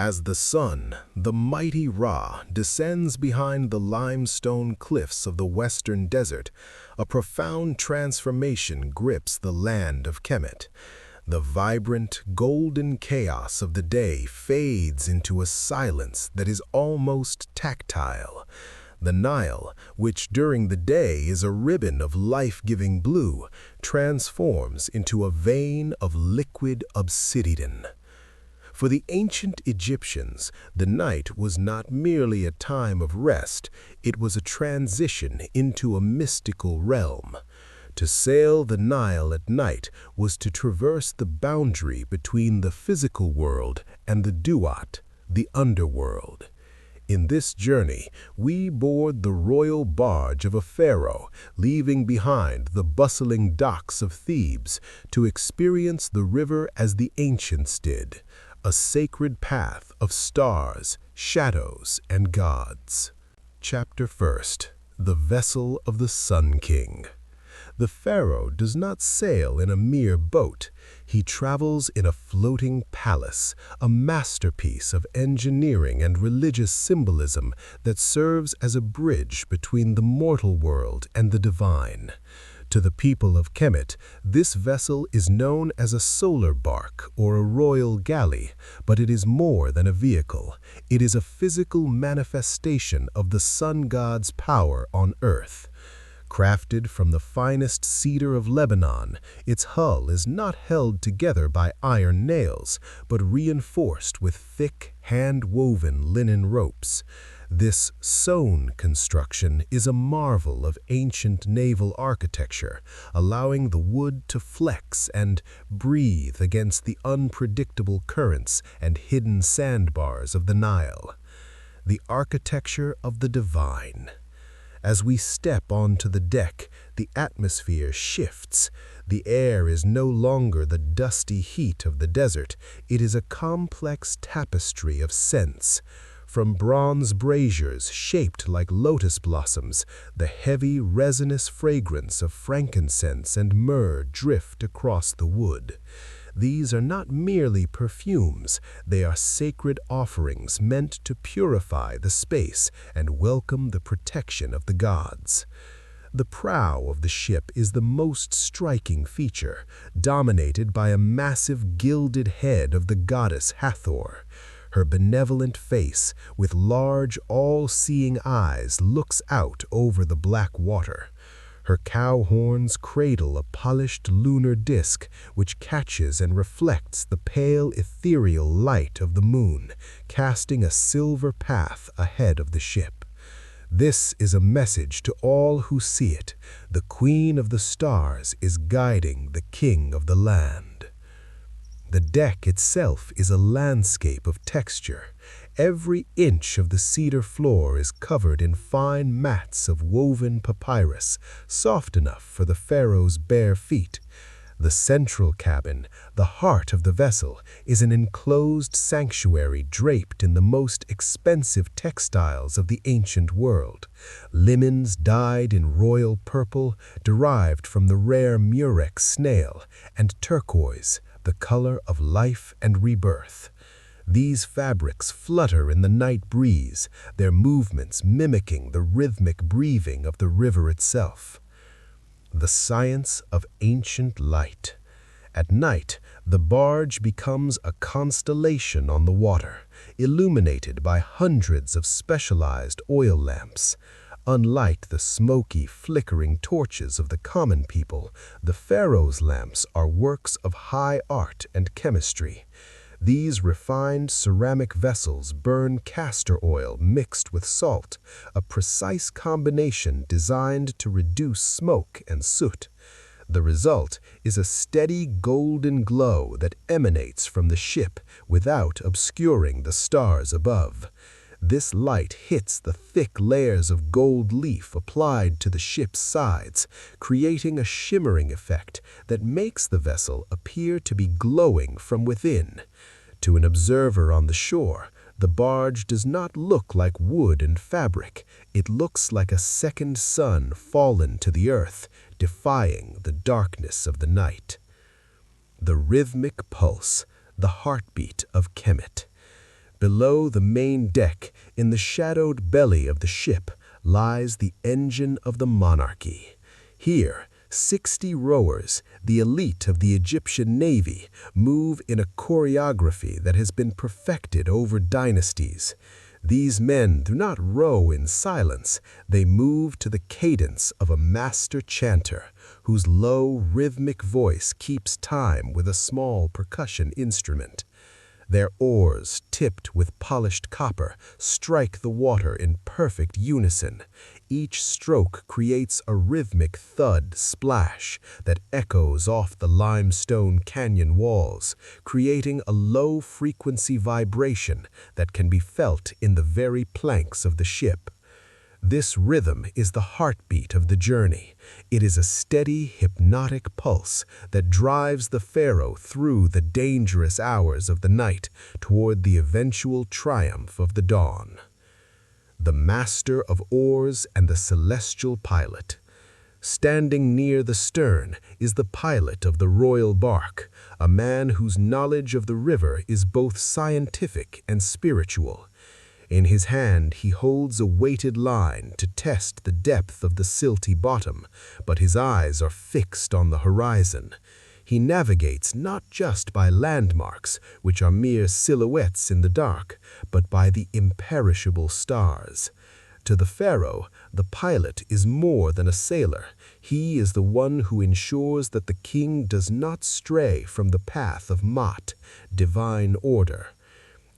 As the sun, the mighty Ra, descends behind the limestone cliffs of the western desert, a profound transformation grips the land of Kemet. The vibrant, golden chaos of the day fades into a silence that is almost tactile. The Nile, which during the day is a ribbon of life-giving blue, transforms into a vein of liquid obsidian. For the ancient Egyptians, the night was not merely a time of rest, it was a transition into a mystical realm. To sail the Nile at night was to traverse the boundary between the physical world and the duat, the underworld. In this journey, we board the royal barge of a pharaoh, leaving behind the bustling docks of Thebes to experience the river as the ancients did, a sacred path of stars, shadows, and gods. Chapter 1. The Vessel of the Sun King. The pharaoh does not sail in a mere boat. He travels in a floating palace, a masterpiece of engineering and religious symbolism that serves as a bridge between the mortal world and the divine. To the people of Kemet, this vessel is known as a solar barque or a royal galley, but it is more than a vehicle. It is a physical manifestation of the sun god's power on earth. Crafted from the finest cedar of Lebanon, its hull is not held together by iron nails, but reinforced with thick, hand-woven linen ropes. This sewn construction is a marvel of ancient naval architecture, allowing the wood to flex and breathe against the unpredictable currents and hidden sandbars of the Nile. The architecture of the divine. As we step onto the deck, the atmosphere shifts. The air is no longer the dusty heat of the desert. It is a complex tapestry of scents. From bronze braziers shaped like lotus blossoms, the heavy, resinous fragrance of frankincense and myrrh drift across the wood. These are not merely perfumes, they are sacred offerings meant to purify the space and welcome the protection of the gods. The prow of the ship is the most striking feature, dominated by a massive gilded head of the goddess Hathor. Her benevolent face, with large, all-seeing eyes, looks out over the black water. Her cow horns cradle a polished lunar disk which catches and reflects the pale ethereal light of the moon, casting a silver path ahead of the ship. This is a message to all who see it. The Queen of the Stars is guiding the King of the land. The deck itself is a landscape of texture. Every inch of the cedar floor is covered in fine mats of woven papyrus, soft enough for the pharaoh's bare feet. The central cabin, the heart of the vessel, is an enclosed sanctuary draped in the most expensive textiles of the ancient world. Linens dyed in royal purple, derived from the rare murex snail, and turquoise, the color of life and rebirth. These fabrics flutter in the night breeze, their movements mimicking the rhythmic breathing of the river itself. The science of ancient light. At night, the barge becomes a constellation on the water, illuminated by hundreds of specialized oil lamps. Unlike the smoky, flickering torches of the common people, the pharaoh's lamps are works of high art and chemistry. These refined ceramic vessels burn castor oil mixed with salt, a precise combination designed to reduce smoke and soot. The result is a steady golden glow that emanates from the ship without obscuring the stars above. This light hits the thick layers of gold leaf applied to the ship's sides, creating a shimmering effect that makes the vessel appear to be glowing from within. To an observer on the shore, the barge does not look like wood and fabric. It looks like a second sun fallen to the earth, defying the darkness of the night. The rhythmic pulse, the heartbeat of Kemet. Below the main deck, in the shadowed belly of the ship, lies the engine of the monarchy. Here, 60 rowers, the elite of the Egyptian navy, move in a choreography that has been perfected over dynasties. These men do not row in silence, they move to the cadence of a master chanter, whose low, rhythmic voice keeps time with a small percussion instrument. Their oars, tipped with polished copper, strike the water in perfect unison. Each stroke creates a rhythmic thud splash that echoes off the limestone canyon walls, creating a low-frequency vibration that can be felt in the very planks of the ship. This rhythm is the heartbeat of the journey. It is a steady, hypnotic pulse that drives the Pharaoh through the dangerous hours of the night toward the eventual triumph of the dawn. The master of oars and the celestial pilot. Standing near the stern is the pilot of the royal bark, a man whose knowledge of the river is both scientific and spiritual. In his hand he holds a weighted line to test the depth of the silty bottom, but his eyes are fixed on the horizon. He navigates not just by landmarks, which are mere silhouettes in the dark, but by the imperishable stars. To the Pharaoh, the pilot is more than a sailor. He is the one who ensures that the king does not stray from the path of Ma'at, divine order.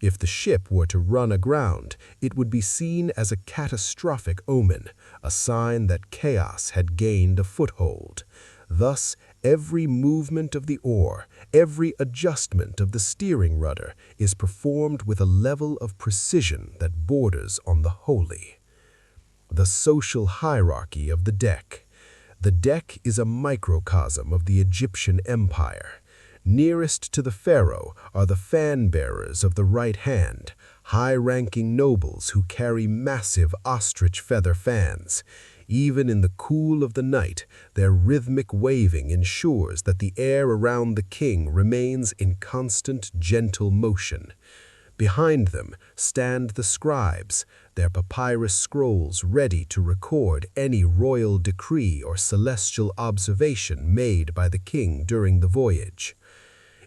If the ship were to run aground, it would be seen as a catastrophic omen, a sign that chaos had gained a foothold. Thus, every movement of the oar, every adjustment of the steering rudder is performed with a level of precision that borders on the holy. The social hierarchy of the deck. The deck is a microcosm of the Egyptian empire. Nearest to the Pharaoh are the fan-bearers of the right hand, high-ranking nobles who carry massive ostrich feather fans. Even in the cool of the night, their rhythmic waving ensures that the air around the king remains in constant, gentle motion. Behind them stand the scribes, their papyrus scrolls ready to record any royal decree or celestial observation made by the king during the voyage.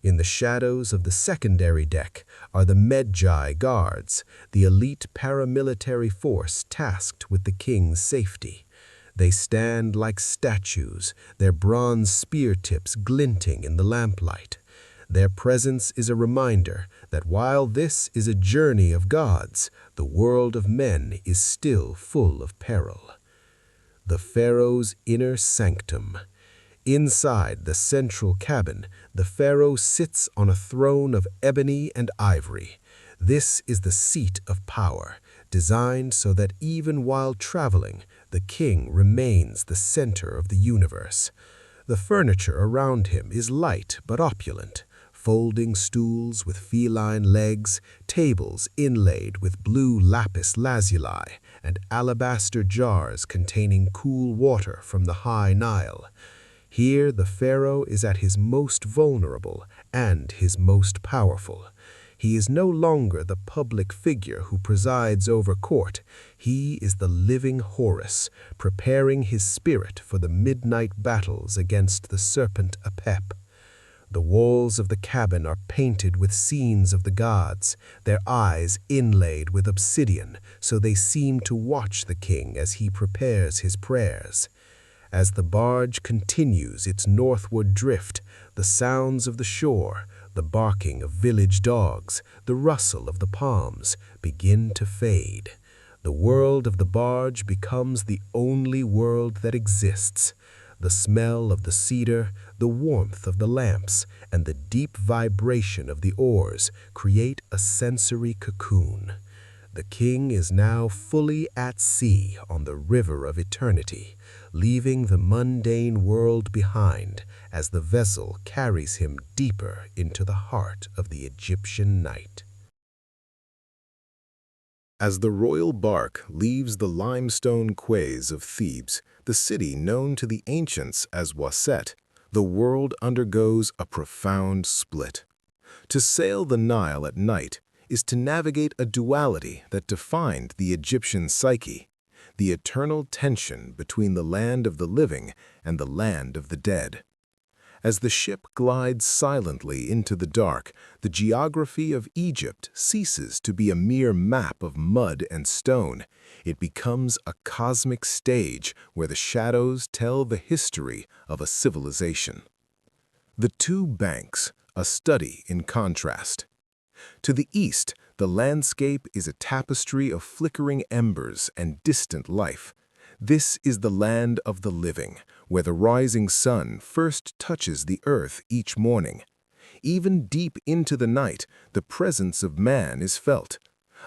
In the shadows of the secondary deck are the Medjay guards, the elite paramilitary force tasked with the king's safety. They stand like statues, their bronze spear tips glinting in the lamplight. Their presence is a reminder that while this is a journey of gods, the world of men is still full of peril. The Pharaoh's inner sanctum. Inside the central cabin, the Pharaoh sits on a throne of ebony and ivory. This is the seat of power, designed so that even while traveling, the king remains the center of the universe. The furniture around him is light but opulent. Folding stools with feline legs, tables inlaid with blue lapis lazuli, and alabaster jars containing cool water from the high Nile. Here the Pharaoh is at his most vulnerable and his most powerful. He is no longer the public figure who presides over court. He is the living Horus, preparing his spirit for the midnight battles against the serpent Apep. The walls of the cabin are painted with scenes of the gods, their eyes inlaid with obsidian, so they seem to watch the king as he prepares his prayers. As the barge continues its northward drift, the sounds of the shore, the barking of village dogs, the rustle of the palms begin to fade. The world of the barge becomes the only world that exists. The smell of the cedar, the warmth of the lamps, and the deep vibration of the oars create a sensory cocoon. The king is now fully at sea on the river of eternity, leaving the mundane world behind as the vessel carries him deeper into the heart of the Egyptian night. As the royal bark leaves the limestone quays of Thebes, the city known to the ancients as Waset, the world undergoes a profound split. To sail the Nile at night is to navigate a duality that defined the Egyptian psyche, the eternal tension between the land of the living and the land of the dead. As the ship glides silently into the dark, the geography of Egypt ceases to be a mere map of mud and stone. It becomes a cosmic stage where the shadows tell the history of a civilization. The two banks, a study in contrast. To the east, the landscape is a tapestry of flickering embers and distant life. This is the land of the living, where the rising sun first touches the earth each morning. Even deep into the night, the presence of man is felt.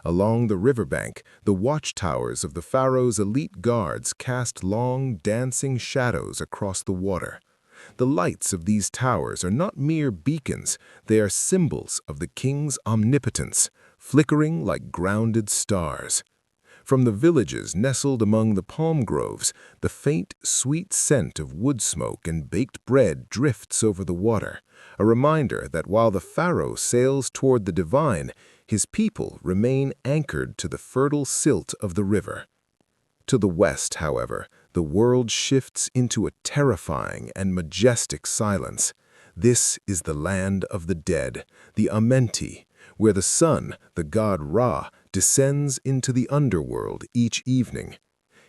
Along the riverbank, the watchtowers of the Pharaoh's elite guards cast long, dancing shadows across the water. The lights of these towers are not mere beacons, they are symbols of the king's omnipotence, flickering like grounded stars. From the villages nestled among the palm groves, the faint, sweet scent of wood smoke and baked bread drifts over the water, a reminder that while the Pharaoh sails toward the divine, his people remain anchored to the fertile silt of the river. To the west, however, the world shifts into a terrifying and majestic silence. This is the land of the dead, the Amenti, where the sun, the god Ra, descends into the underworld each evening.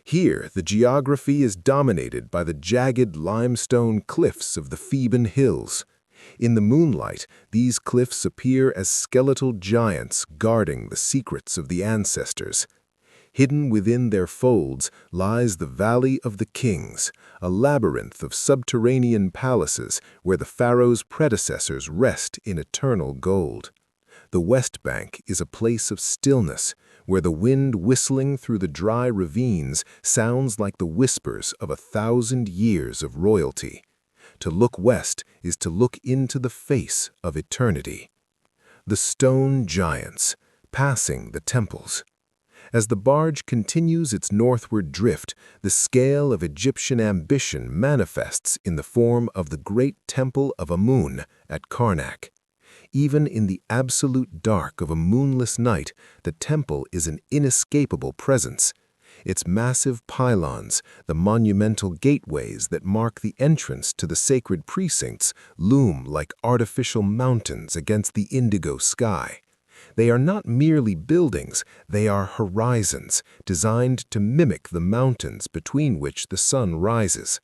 Here, the geography is dominated by the jagged limestone cliffs of the Theban hills. In the moonlight, these cliffs appear as skeletal giants guarding the secrets of the ancestors. Hidden within their folds lies the Valley of the Kings, a labyrinth of subterranean palaces where the pharaoh's predecessors rest in eternal gold. The West Bank is a place of stillness, where the wind whistling through the dry ravines sounds like the whispers of 1,000 years of royalty. To look west is to look into the face of eternity. The stone giants, passing the temples. As the barge continues its northward drift, the scale of Egyptian ambition manifests in the form of the great temple of Amun at Karnak. Even in the absolute dark of a moonless night, the temple is an inescapable presence. Its massive pylons, the monumental gateways that mark the entrance to the sacred precincts, loom like artificial mountains against the indigo sky. They are not merely buildings, they are horizons, designed to mimic the mountains between which the sun rises.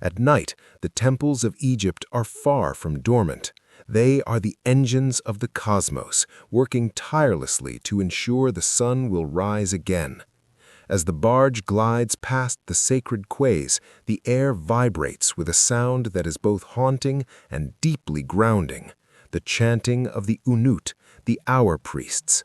At night, the temples of Egypt are far from dormant. They are the engines of the cosmos, working tirelessly to ensure the sun will rise again. As the barge glides past the sacred quays, the air vibrates with a sound that is both haunting and deeply grounding, the chanting of the Unut, the hour priests.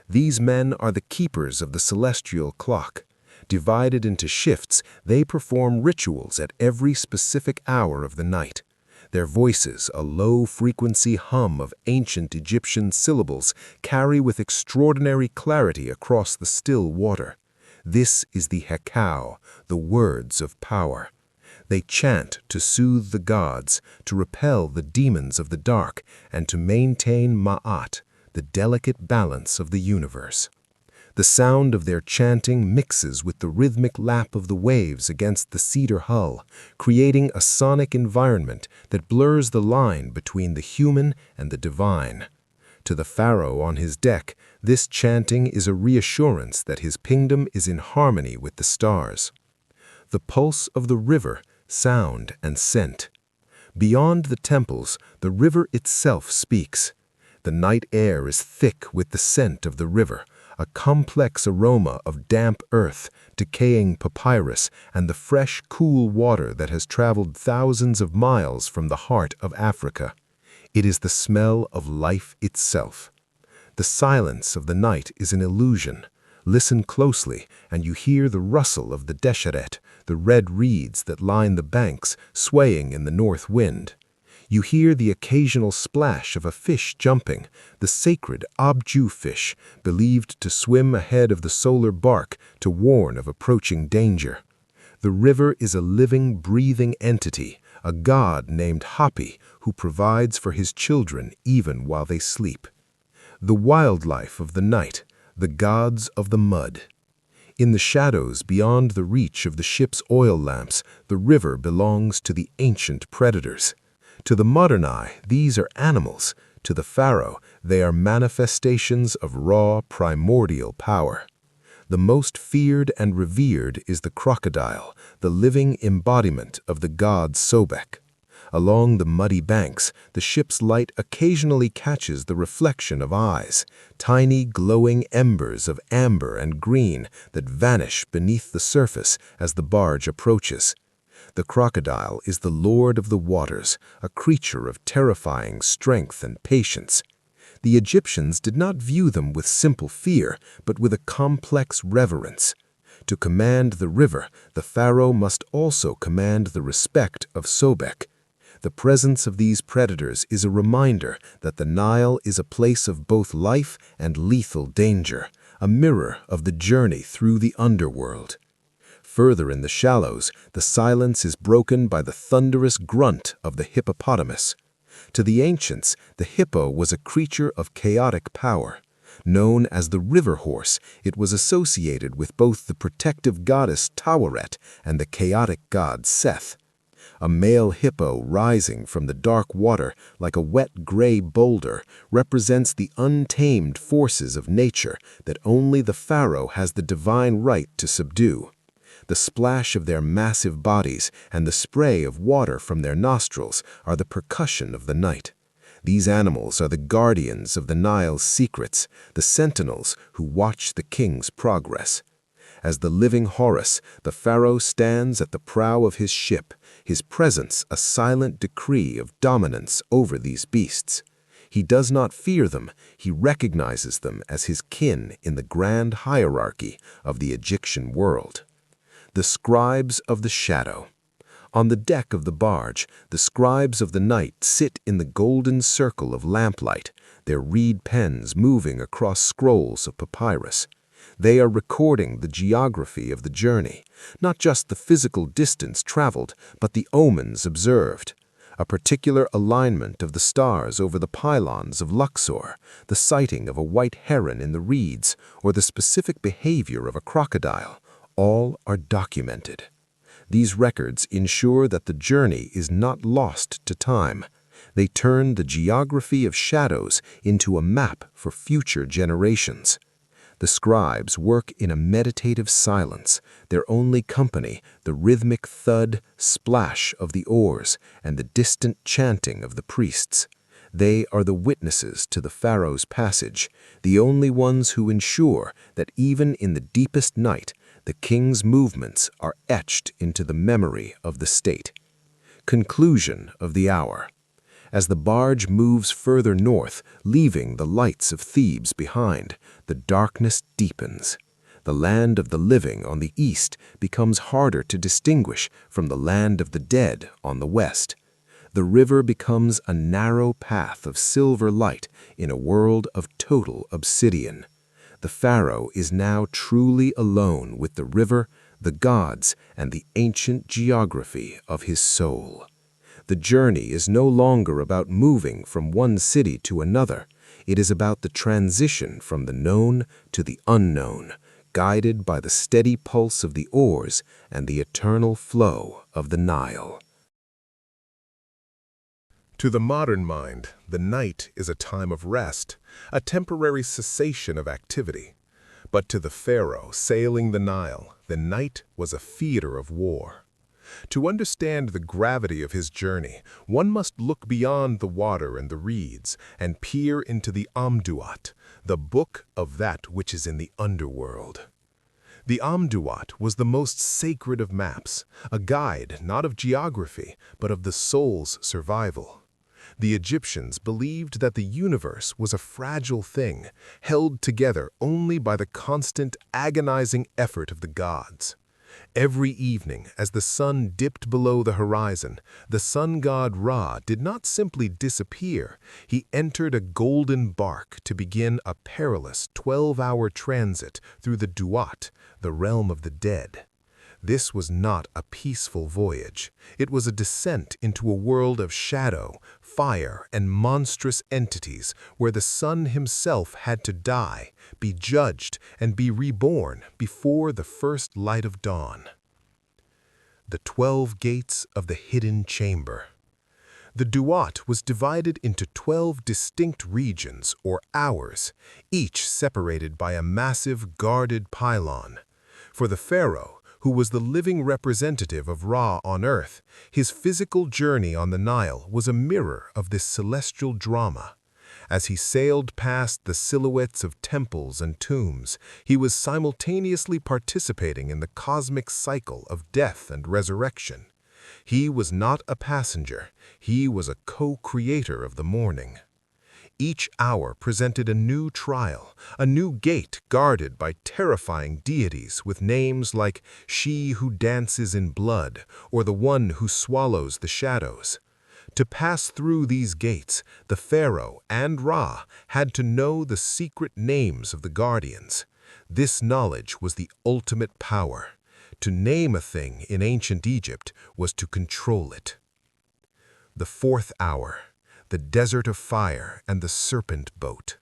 These men are the keepers of the celestial clock. Divided into shifts, they perform rituals at every specific hour of the night. Their voices, a low-frequency hum of ancient Egyptian syllables, carry with extraordinary clarity across the still water. This is the Hekau, the words of power. They chant to soothe the gods, to repel the demons of the dark, and to maintain Ma'at, the delicate balance of the universe. The sound of their chanting mixes with the rhythmic lap of the waves against the cedar hull, creating a sonic environment that blurs the line between the human and the divine. To the pharaoh on his deck, this chanting is a reassurance that his kingdom is in harmony with the stars. The pulse of the river, sound and scent. Beyond the temples, the river itself speaks. The night air is thick with the scent of the river, a complex aroma of damp earth, decaying papyrus, and the fresh, cool water that has traveled thousands of miles from the heart of Africa. It is the smell of life itself. The silence of the night is an illusion. Listen closely, and you hear the rustle of the desheret, the red reeds that line the banks, swaying in the north wind. You hear the occasional splash of a fish jumping, the sacred Abju fish, believed to swim ahead of the Solar Barque to warn of approaching danger. The river is a living, breathing entity, a god named Hapi who provides for his children even while they sleep. the wildlife of the night, the gods of the mud. In the shadows beyond the reach of the ship's oil lamps, the river belongs to the ancient predators. To the modern eye, these are animals. To the Pharaoh, they are manifestations of raw, primordial power. The most feared and revered is the crocodile, the living embodiment of the god Sobek. Along the muddy banks, the ship's light occasionally catches the reflection of eyes, tiny glowing embers of amber and green that vanish beneath the surface as the barge approaches. The crocodile is the lord of the waters, a creature of terrifying strength and patience. The Egyptians did not view them with simple fear, but with a complex reverence. To command the river, the pharaoh must also command the respect of Sobek. The presence of these predators is a reminder that the Nile is a place of both life and lethal danger, a mirror of the journey through the underworld. Further in the shallows, the silence is broken by the thunderous grunt of the hippopotamus. To the ancients, the hippo was a creature of chaotic power. Known as the river horse, it was associated with both the protective goddess Taweret and the chaotic god Seth. A male hippo rising from the dark water like a wet gray boulder represents the untamed forces of nature that only the pharaoh has the divine right to subdue. The splash of their massive bodies and the spray of water from their nostrils are the percussion of the night. These animals are the guardians of the Nile's secrets, the sentinels who watch the king's progress. As the living Horus, the pharaoh stands at the prow of his ship, his presence a silent decree of dominance over these beasts. He does not fear them, he recognizes them as his kin in the grand hierarchy of the Egyptian world. The scribes of the shadow. On the deck of the barge, the scribes of the night sit in the golden circle of lamplight, their reed pens moving across scrolls of papyrus. They are recording the geography of the journey, not just the physical distance traveled, but the omens observed. A particular alignment of the stars over the pylons of Luxor, the sighting of a white heron in the reeds, or the specific behavior of a crocodile, all are documented. These records ensure that the journey is not lost to time. They turn the geography of shadows into a map for future generations. The scribes work in a meditative silence, their only company the rhythmic thud, splash of the oars, and the distant chanting of the priests. They are the witnesses to the pharaoh's passage, the only ones who ensure that even in the deepest night, the king's movements are etched into the memory of the state. Conclusion of the hour. As the barge moves further north, leaving the lights of Thebes behind, the darkness deepens. The land of the living on the east becomes harder to distinguish from the land of the dead on the west. The river becomes a narrow path of silver light in a world of total obsidian. The pharaoh is now truly alone with the river, the gods, and the ancient geography of his soul. The journey is no longer about moving from one city to another. It is about the transition from the known to the unknown, guided by the steady pulse of the oars and the eternal flow of the Nile. To the modern mind, the night is a time of rest, a temporary cessation of activity. But to the pharaoh sailing the Nile, the night was a theater of war. To understand the gravity of his journey, one must look beyond the water and the reeds and peer into the Amduat, the book of that which is in the underworld. The Amduat was the most sacred of maps, a guide not of geography, but of the soul's survival. The Egyptians believed that the universe was a fragile thing, held together only by the constant, agonizing effort of the gods. Every evening, as the sun dipped below the horizon, the sun god Ra did not simply disappear. He entered a golden bark to begin a perilous 12-hour transit through the Duat, the realm of the dead. This was not a peaceful voyage. It was a descent into a world of shadow, fire, and monstrous entities where the sun himself had to die, be judged, and be reborn before the first light of dawn. The 12 Gates of the Hidden Chamber. The Duat was divided into 12 distinct regions or hours, each separated by a massive guarded pylon. For the Pharaoh, who was the living representative of Ra on earth, his physical journey on the Nile was a mirror of this celestial drama. As he sailed past the silhouettes of temples and tombs, he was simultaneously participating in the cosmic cycle of death and resurrection. He was not a passenger, he was a co-creator of the morning. Each hour presented a new trial, a new gate guarded by terrifying deities with names like She Who Dances in Blood or the One Who Swallows the Shadows. To pass through these gates, the Pharaoh and Ra had to know the secret names of the guardians. This knowledge was the ultimate power. To name a thing in ancient Egypt was to control it. The fourth hour. The desert of fire and the serpent boat.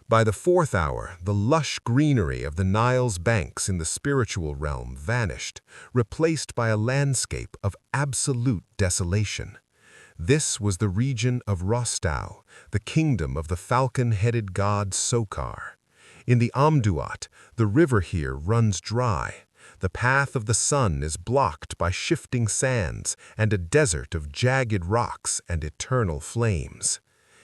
By the fourth hour, the lush greenery of the Nile's banks in the spiritual realm vanished, replaced by a landscape of absolute desolation. This was the region of Rostau, the kingdom of the falcon-headed god Sokar. In the Amduat, the river here runs dry. The path of the sun is blocked by shifting sands and a desert of jagged rocks and eternal flames.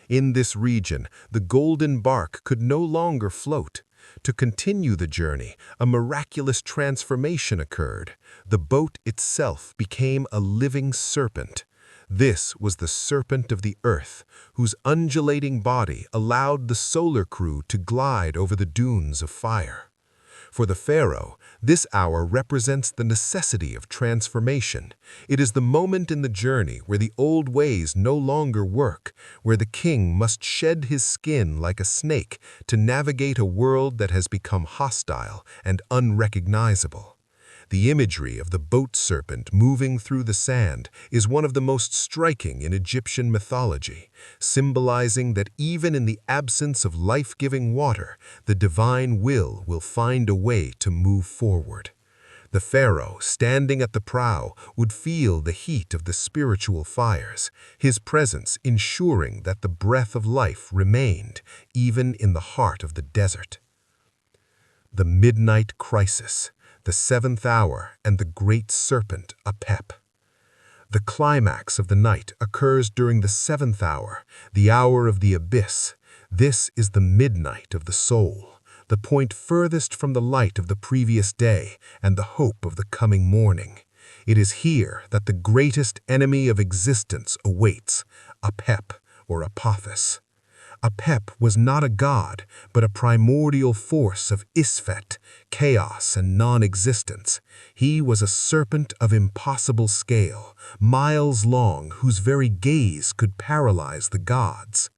In this region, the golden bark could no longer float. To continue the journey, a miraculous transformation occurred. The boat itself became a living serpent. This was the serpent of the earth, whose undulating body allowed the solar crew to glide over the dunes of fire. For the Pharaoh, this hour represents the necessity of transformation. It is the moment in the journey where the old ways no longer work, where the king must shed his skin like a snake to navigate a world that has become hostile and unrecognizable. The imagery of the boat serpent moving through the sand is one of the most striking in Egyptian mythology, symbolizing that even in the absence of life-giving water, the divine will find a way to move forward. The Pharaoh, standing at the prow, would feel the heat of the spiritual fires, his presence ensuring that the breath of life remained, even in the heart of the desert. The midnight crisis. The seventh hour and the great serpent Apep. The climax of the night occurs during the seventh hour, the hour of the abyss. This is the midnight of the soul, the point furthest from the light of the previous day and the hope of the coming morning. It is here that the greatest enemy of existence awaits, Apep or Apophis. Apep was not a god, but a primordial force of Isfet, chaos and non-existence. He was a serpent of impossible scale, miles long, whose very gaze could paralyze the gods.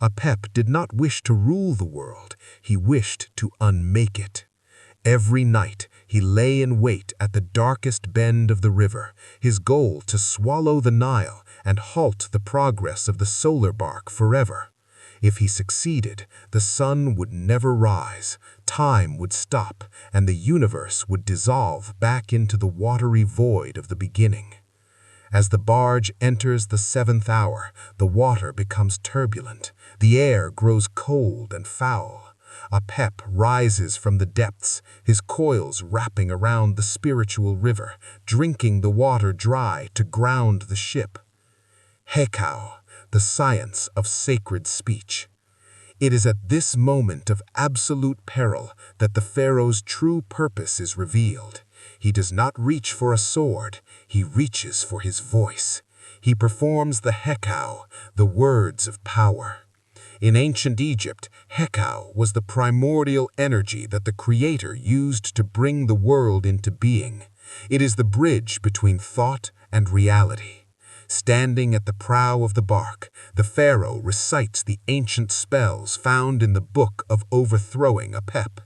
Apep did not wish to rule the world, he wished to unmake it. Every night, he lay in wait at the darkest bend of the river, his goal to swallow the Nile and halt the progress of the Solar Barque forever. If he succeeded, the sun would never rise, time would stop, and the universe would dissolve back into the watery void of the beginning. As the barge enters the seventh hour, the water becomes turbulent, the air grows cold and foul. Apep rises from the depths, his coils wrapping around the spiritual river, drinking the water dry to ground the ship. Hekau, the science of sacred speech. It is at this moment of absolute peril that the Pharaoh's true purpose is revealed. He does not reach for a sword, he reaches for his voice. He performs the Hekau, the words of power. In ancient Egypt, Hekau was the primordial energy that the Creator used to bring the world into being. It is the bridge between thought and reality. Standing at the prow of the bark, the Pharaoh recites the ancient spells found in the book of overthrowing Apep.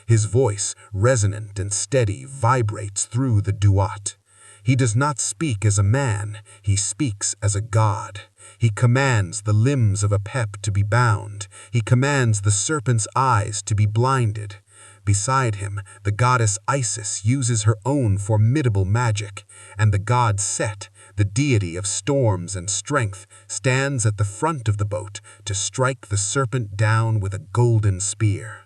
His voice, resonant and steady, vibrates through the duat. He does not speak as a man, he speaks as a god. He commands the limbs of Apep to be bound. He commands the serpent's eyes to be blinded. Beside him, the goddess Isis uses her own formidable magic, and the god Set, the deity of storms and strength, stands at the front of the boat to strike the serpent down with a golden spear.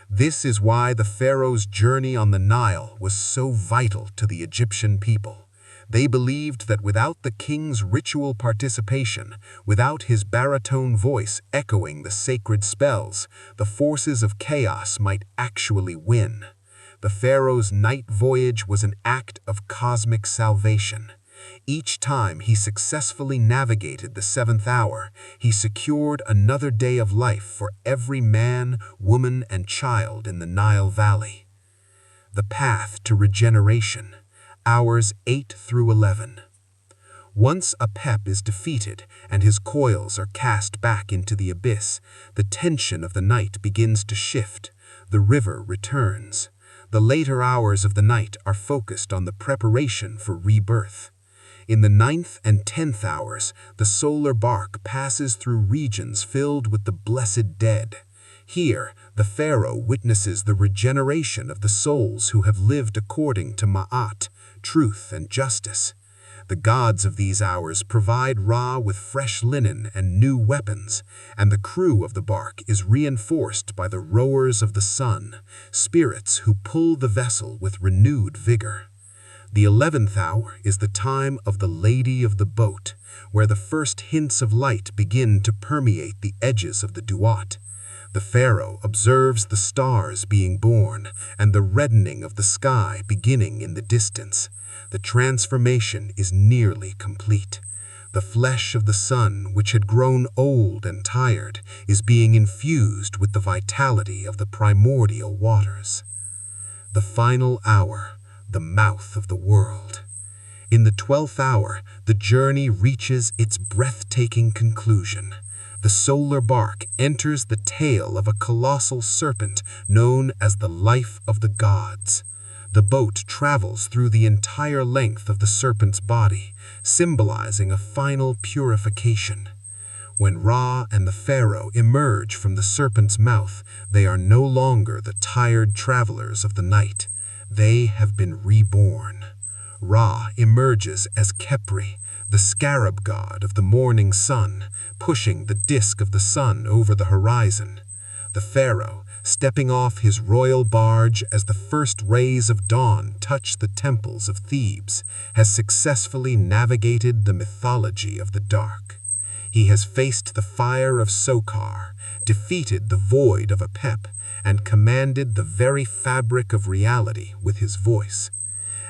This is why the pharaoh's journey on the Nile was so vital to the Egyptian people. They believed that without the king's ritual participation, without his baritone voice echoing the sacred spells, the forces of chaos might actually win. The pharaoh's night voyage was an act of cosmic salvation. Each time he successfully navigated the seventh hour, he secured another day of life for every man, woman, and child in the Nile Valley. The path to regeneration, hours 8 through 11. Once Apep is defeated and his coils are cast back into the abyss, the tension of the night begins to shift. The river returns. The later hours of the night are focused on the preparation for rebirth. In the 9th and 10th hours, the Solar Barque passes through regions filled with the blessed dead. Here, the pharaoh witnesses the regeneration of the souls who have lived according to Ma'at, truth and justice. The gods of these hours provide Ra with fresh linen and new weapons, and the crew of the bark is reinforced by the rowers of the sun, spirits who pull the vessel with renewed vigor. The 11th hour is the time of the Lady of the Boat, where the first hints of light begin to permeate the edges of the duat. The pharaoh observes the stars being born and the reddening of the sky beginning in the distance. The transformation is nearly complete. The flesh of the sun, which had grown old and tired, is being infused with the vitality of the primordial waters. The final hour, the mouth of the world. In the 12th hour, the journey reaches its breathtaking conclusion. The Solar Barque enters the tail of a colossal serpent known as the Life of the Gods. The boat travels through the entire length of the serpent's body, symbolizing a final purification. When Ra and the pharaoh emerge from the serpent's mouth, they are no longer the tired travelers of the night. They have been reborn. Ra emerges as Khepri, the scarab god of the morning sun, pushing the disk of the sun over the horizon. The pharaoh, stepping off his royal barge as the first rays of dawn touch the temples of Thebes, has successfully navigated the mythology of the dark. He has faced the fire of Sokar, defeated the void of Apep, and commanded the very fabric of reality with his voice.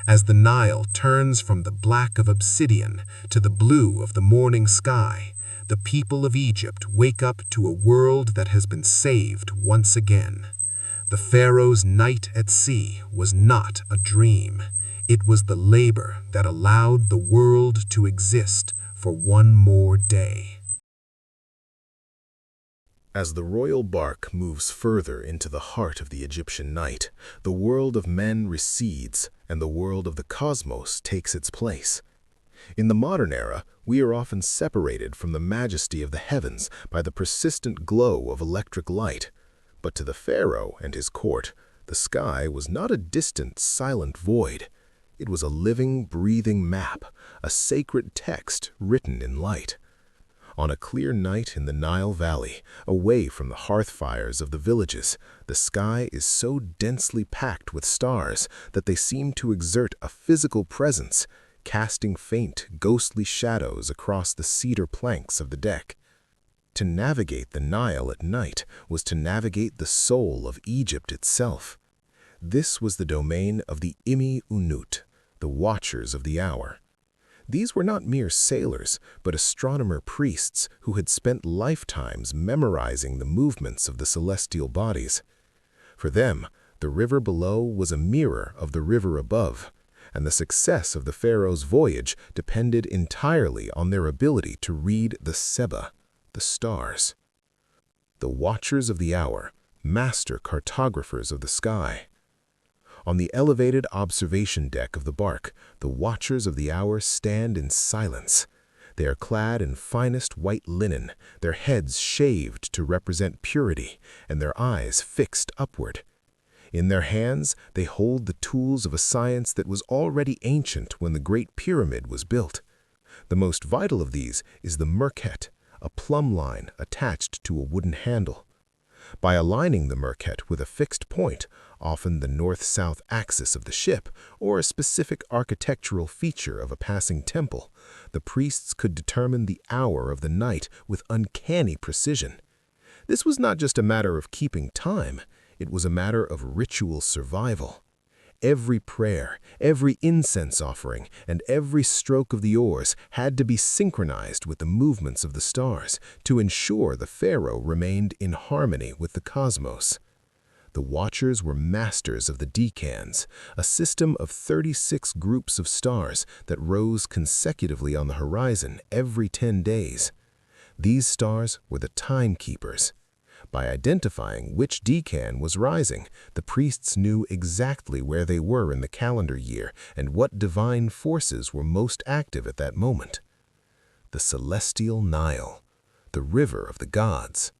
As the Nile turns from the black of obsidian to the blue of the morning sky, the people of Egypt wake up to a world that has been saved once again. The pharaoh's night at sea was not a dream. It was the labor that allowed the world to exist for one more day. As the royal bark moves further into the heart of the Egyptian night, the world of men recedes and the world of the cosmos takes its place. In the modern era, we are often separated from the majesty of the heavens by the persistent glow of electric light. But to the pharaoh and his court, the sky was not a distant, silent void. It was a living, breathing map, a sacred text written in light. On a clear night in the Nile Valley, away from the hearth fires of the villages, the sky is so densely packed with stars that they seem to exert a physical presence, casting faint, ghostly shadows across the cedar planks of the deck. To navigate the Nile at night was to navigate the soul of Egypt itself. This was the domain of the Imi Unut, the Watchers of the Hour. These were not mere sailors, but astronomer priests who had spent lifetimes memorizing the movements of the celestial bodies. For them, the river below was a mirror of the river above, and the success of the pharaoh's voyage depended entirely on their ability to read the Seba, the stars. The Watchers of the Hour, master cartographers of the sky. On the elevated observation deck of the bark, the watchers of the hour stand in silence. They are clad in finest white linen, their heads shaved to represent purity, and their eyes fixed upward. In their hands, they hold the tools of a science that was already ancient when the Great Pyramid was built. The most vital of these is the merket, a plumb line attached to a wooden handle. By aligning the merket with a fixed point, often the north-south axis of the ship or a specific architectural feature of a passing temple, the priests could determine the hour of the night with uncanny precision. This was not just a matter of keeping time, it was a matter of ritual survival. Every prayer, every incense offering, and every stroke of the oars had to be synchronized with the movements of the stars to ensure the pharaoh remained in harmony with the cosmos. The watchers were masters of the decans, a system of 36 groups of stars that rose consecutively on the horizon every 10 days. These stars were the timekeepers. By identifying which decan was rising, the priests knew exactly where they were in the calendar year and what divine forces were most active at that moment. The celestial Nile, the river of the gods.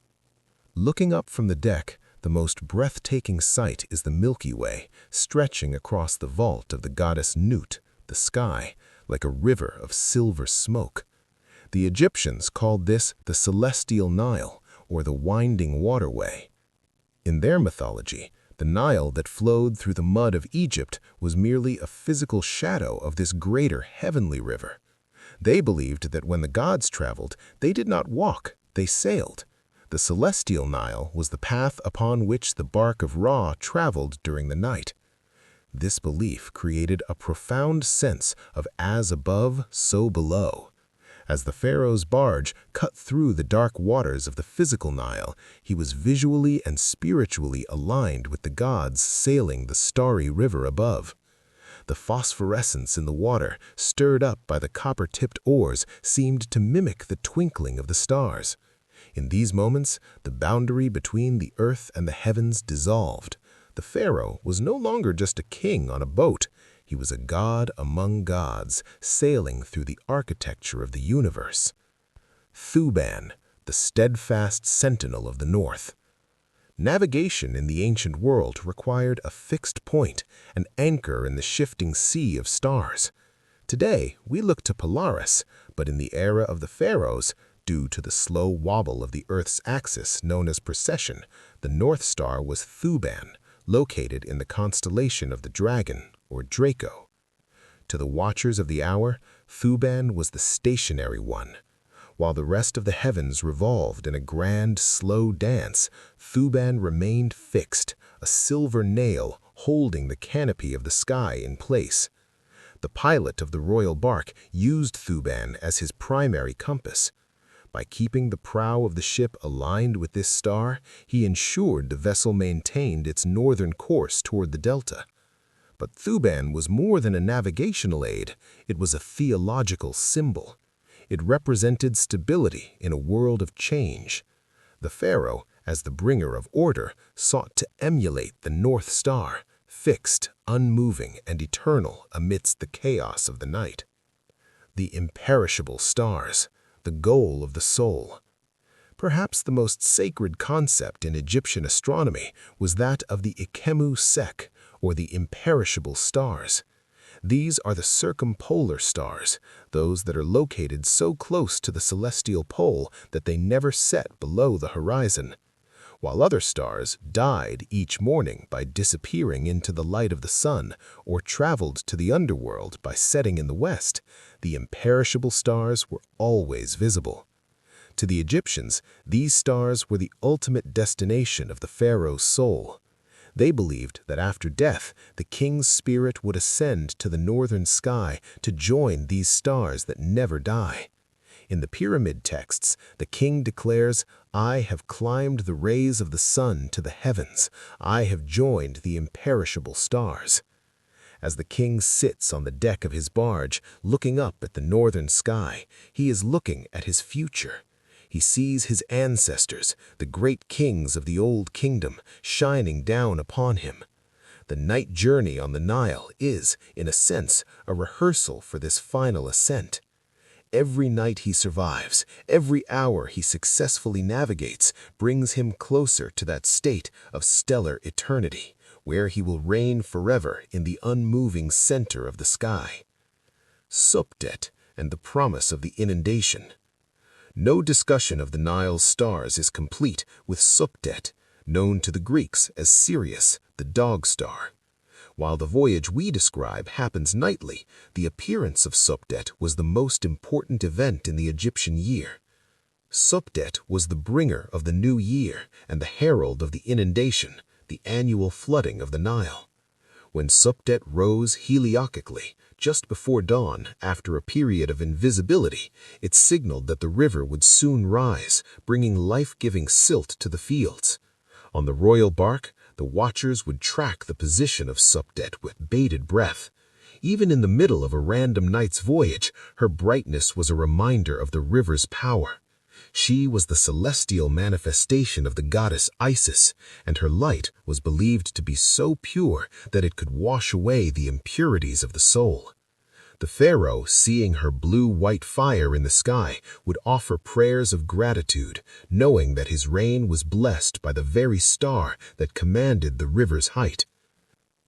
Looking up from the deck, the most breathtaking sight is the Milky Way, stretching across the vault of the goddess Nut, the sky, like a river of silver smoke. The Egyptians called this the celestial Nile, or the winding waterway. In their mythology, the Nile that flowed through the mud of Egypt was merely a physical shadow of this greater heavenly river. They believed that when the gods traveled, they did not walk, they sailed. The celestial Nile was the path upon which the bark of Ra traveled during the night. This belief created a profound sense of as above, so below. As the pharaoh's barge cut through the dark waters of the physical Nile, he was visually and spiritually aligned with the gods sailing the starry river above. The phosphorescence in the water, stirred up by the copper-tipped oars, seemed to mimic the twinkling of the stars. In these moments, the boundary between the earth and the heavens dissolved. The pharaoh was no longer just a king on a boat. He was a god among gods, sailing through the architecture of the universe. Thuban, the steadfast sentinel of the north. Navigation in the ancient world required a fixed point, an anchor in the shifting sea of stars. Today, we look to Polaris, but in the era of the pharaohs, due to the slow wobble of the Earth's axis known as precession, the North Star was Thuban, located in the constellation of the Dragon, or Draco. To the watchers of the hour, Thuban was the stationary one. While the rest of the heavens revolved in a grand, slow dance, Thuban remained fixed, a silver nail holding the canopy of the sky in place. The pilot of the royal bark used Thuban as his primary compass. By keeping the prow of the ship aligned with this star, he ensured the vessel maintained its northern course toward the delta. But Thuban was more than a navigational aid, it was a theological symbol. It represented stability in a world of change. The pharaoh, as the bringer of order, sought to emulate the North Star, fixed, unmoving, and eternal amidst the chaos of the night. The imperishable stars, the goal of the soul. Perhaps the most sacred concept in Egyptian astronomy was that of the Ikemu Sek, or the imperishable stars. These are the circumpolar stars, those that are located so close to the celestial pole that they never set below the horizon. While other stars died each morning by disappearing into the light of the sun or traveled to the underworld by setting in the west, the imperishable stars were always visible. To the Egyptians, these stars were the ultimate destination of the pharaoh's soul. They believed that after death, the king's spirit would ascend to the northern sky to join these stars that never die. In the pyramid texts, the king declares, "I have climbed the rays of the sun to the heavens. I have joined the imperishable stars." As the king sits on the deck of his barge, looking up at the northern sky, he is looking at his future. He sees his ancestors, the great kings of the Old Kingdom, shining down upon him. The night journey on the Nile is, in a sense, a rehearsal for this final ascent. Every night he survives, every hour he successfully navigates, brings him closer to that state of stellar eternity, where he will reign forever in the unmoving center of the sky. Supdet and the promise of the inundation. No discussion of the Nile's stars is complete with Supdet, known to the Greeks as Sirius, the dog star. While the voyage we describe happens nightly, the appearance of Supdet was the most important event in the Egyptian year. Supdet was the bringer of the new year and the herald of the inundation, the annual flooding of the Nile. When Supdet rose heliocically, just before dawn, after a period of invisibility, it signaled that the river would soon rise, bringing life-giving silt to the fields. On the royal bark, the watchers would track the position of Supdet with bated breath. Even in the middle of a random night's voyage, her brightness was a reminder of the river's power. She was the celestial manifestation of the goddess Isis, and her light was believed to be so pure that it could wash away the impurities of the soul. The Pharaoh, seeing her blue-white fire in the sky, would offer prayers of gratitude, knowing that his reign was blessed by the very star that commanded the river's height.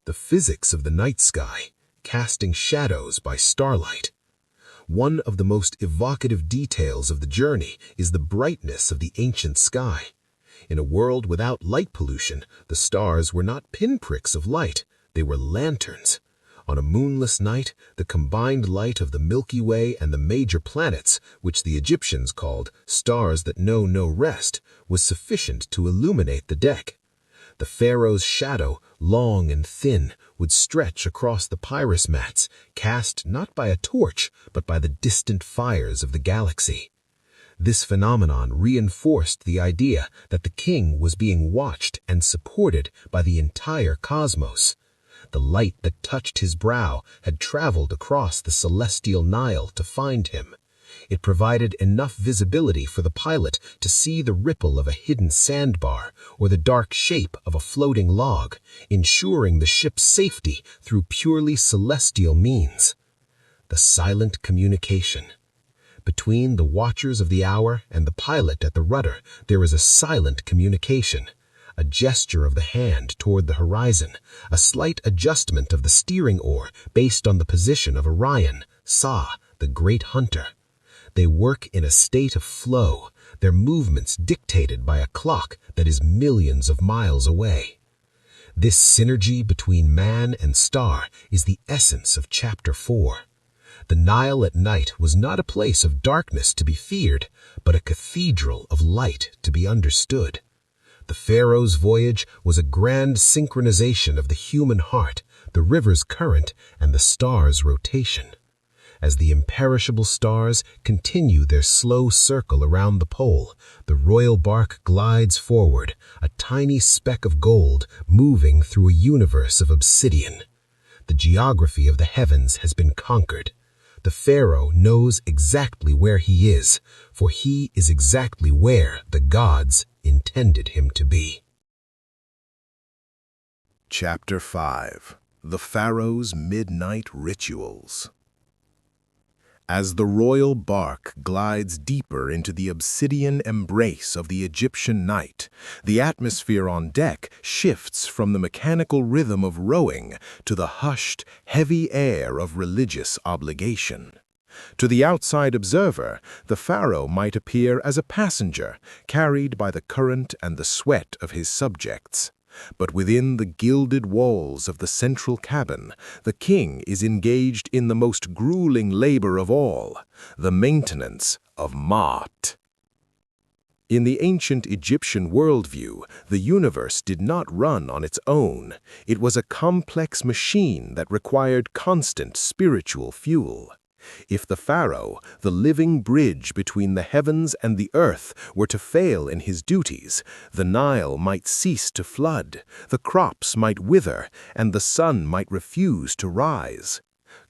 The physics of the night sky, casting shadows by starlight. One of the most evocative details of the journey is the brightness of the ancient sky. In a world without light pollution, the stars were not pinpricks of light, they were lanterns. On a moonless night, the combined light of the Milky Way and the major planets, which the Egyptians called stars that know no rest, was sufficient to illuminate the deck. The pharaoh's shadow, long and thin, would stretch across the papyrus mats, cast not by a torch, but by the distant fires of the galaxy. This phenomenon reinforced the idea that the king was being watched and supported by the entire cosmos. The light that touched his brow had traveled across the celestial Nile to find him. It provided enough visibility for the pilot to see the ripple of a hidden sandbar or the dark shape of a floating log, ensuring the ship's safety through purely celestial means. The silent communication. Between the watchers of the hour and the pilot at the rudder, there is a silent communication. A gesture of the hand toward the horizon, a slight adjustment of the steering oar based on the position of Orion, Sa, the great hunter. They work in a state of flow, their movements dictated by a clock that is millions of miles away. This synergy between man and star is the essence of Chapter 4. The Nile at night was not a place of darkness to be feared, but a cathedral of light to be understood. The Pharaoh's voyage was a grand synchronization of the human heart, the river's current, and the star's rotation. As the imperishable stars continue their slow circle around the pole, the royal bark glides forward, a tiny speck of gold moving through a universe of obsidian. The geography of the heavens has been conquered. The Pharaoh knows exactly where he is, for he is exactly where the gods intended him to be. Chapter 5. The Pharaoh's Midnight Rituals. As the royal bark glides deeper into the obsidian embrace of the Egyptian night, the atmosphere on deck shifts from the mechanical rhythm of rowing to the hushed, heavy air of religious obligation. To the outside observer, the pharaoh might appear as a passenger, carried by the current and the sweat of his subjects. But within the gilded walls of the central cabin, the king is engaged in the most grueling labor of all, the maintenance of Maat. In the ancient Egyptian worldview, the universe did not run on its own. It was a complex machine that required constant spiritual fuel. If the pharaoh, the living bridge between the heavens and the earth, were to fail in his duties, the Nile might cease to flood, the crops might wither, and the sun might refuse to rise.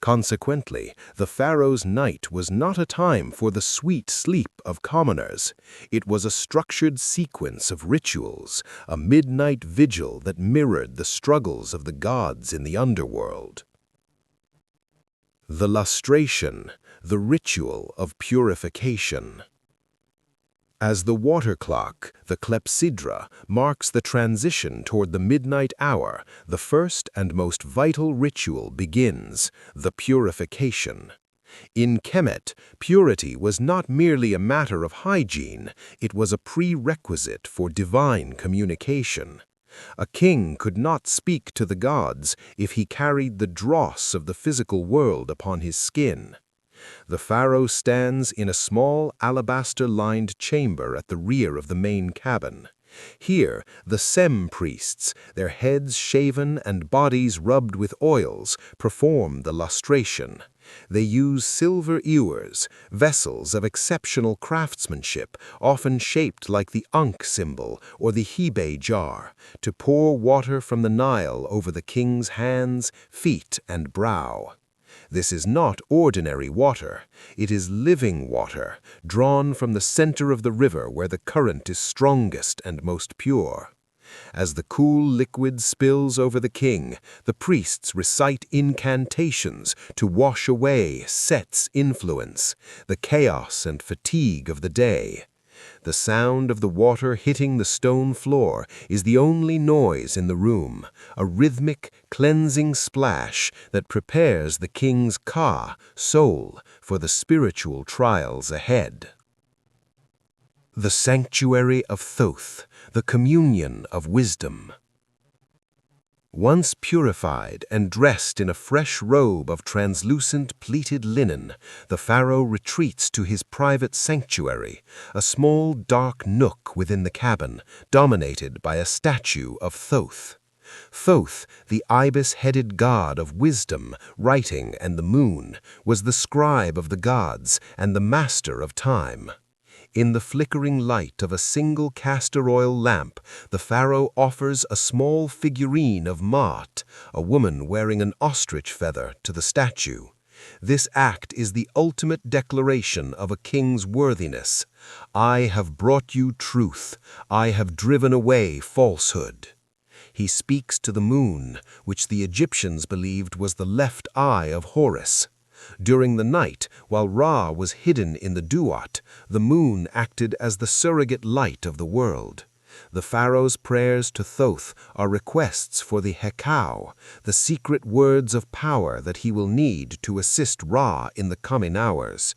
Consequently, the pharaoh's night was not a time for the sweet sleep of commoners. It was a structured sequence of rituals, a midnight vigil that mirrored the struggles of the gods in the underworld. The lustration, the ritual of purification. As the water clock, the clepsydra, marks the transition toward the midnight hour, the first and most vital ritual begins, the purification. In Kemet, purity was not merely a matter of hygiene, it was a prerequisite for divine communication. A king could not speak to the gods if he carried the dross of the physical world upon his skin. The pharaoh stands in a small alabaster-lined chamber at the rear of the main cabin. Here, the Sem priests, their heads shaven and bodies rubbed with oils, perform the lustration. They use silver ewers, vessels of exceptional craftsmanship, often shaped like the Ankh symbol or the Hebe jar, to pour water from the Nile over the king's hands, feet, and brow. This is not ordinary water. It is living water, drawn from the center of the river where the current is strongest and most pure. As the cool liquid spills over the king, the priests recite incantations to wash away Set's influence, the chaos and fatigue of the day. The sound of the water hitting the stone floor is the only noise in the room, a rhythmic, cleansing splash that prepares the king's Ka, soul, for the spiritual trials ahead. The sanctuary of Thoth, the communion of wisdom. Once purified and dressed in a fresh robe of translucent pleated linen, the pharaoh retreats to his private sanctuary, a small dark nook within the cabin, dominated by a statue of Thoth. Thoth, the ibis-headed god of wisdom, writing, and the moon, was the scribe of the gods and the master of time. In the flickering light of a single castor oil lamp, the pharaoh offers a small figurine of Maat, a woman wearing an ostrich feather, to the statue. This act is the ultimate declaration of a king's worthiness. I have brought you truth. I have driven away falsehood. He speaks to the moon, which the Egyptians believed was the left eye of Horus. During the night, while Ra was hidden in the Duat, the moon acted as the surrogate light of the world. The pharaoh's prayers to Thoth are requests for the Hekau, the secret words of power that he will need to assist Ra in the coming hours.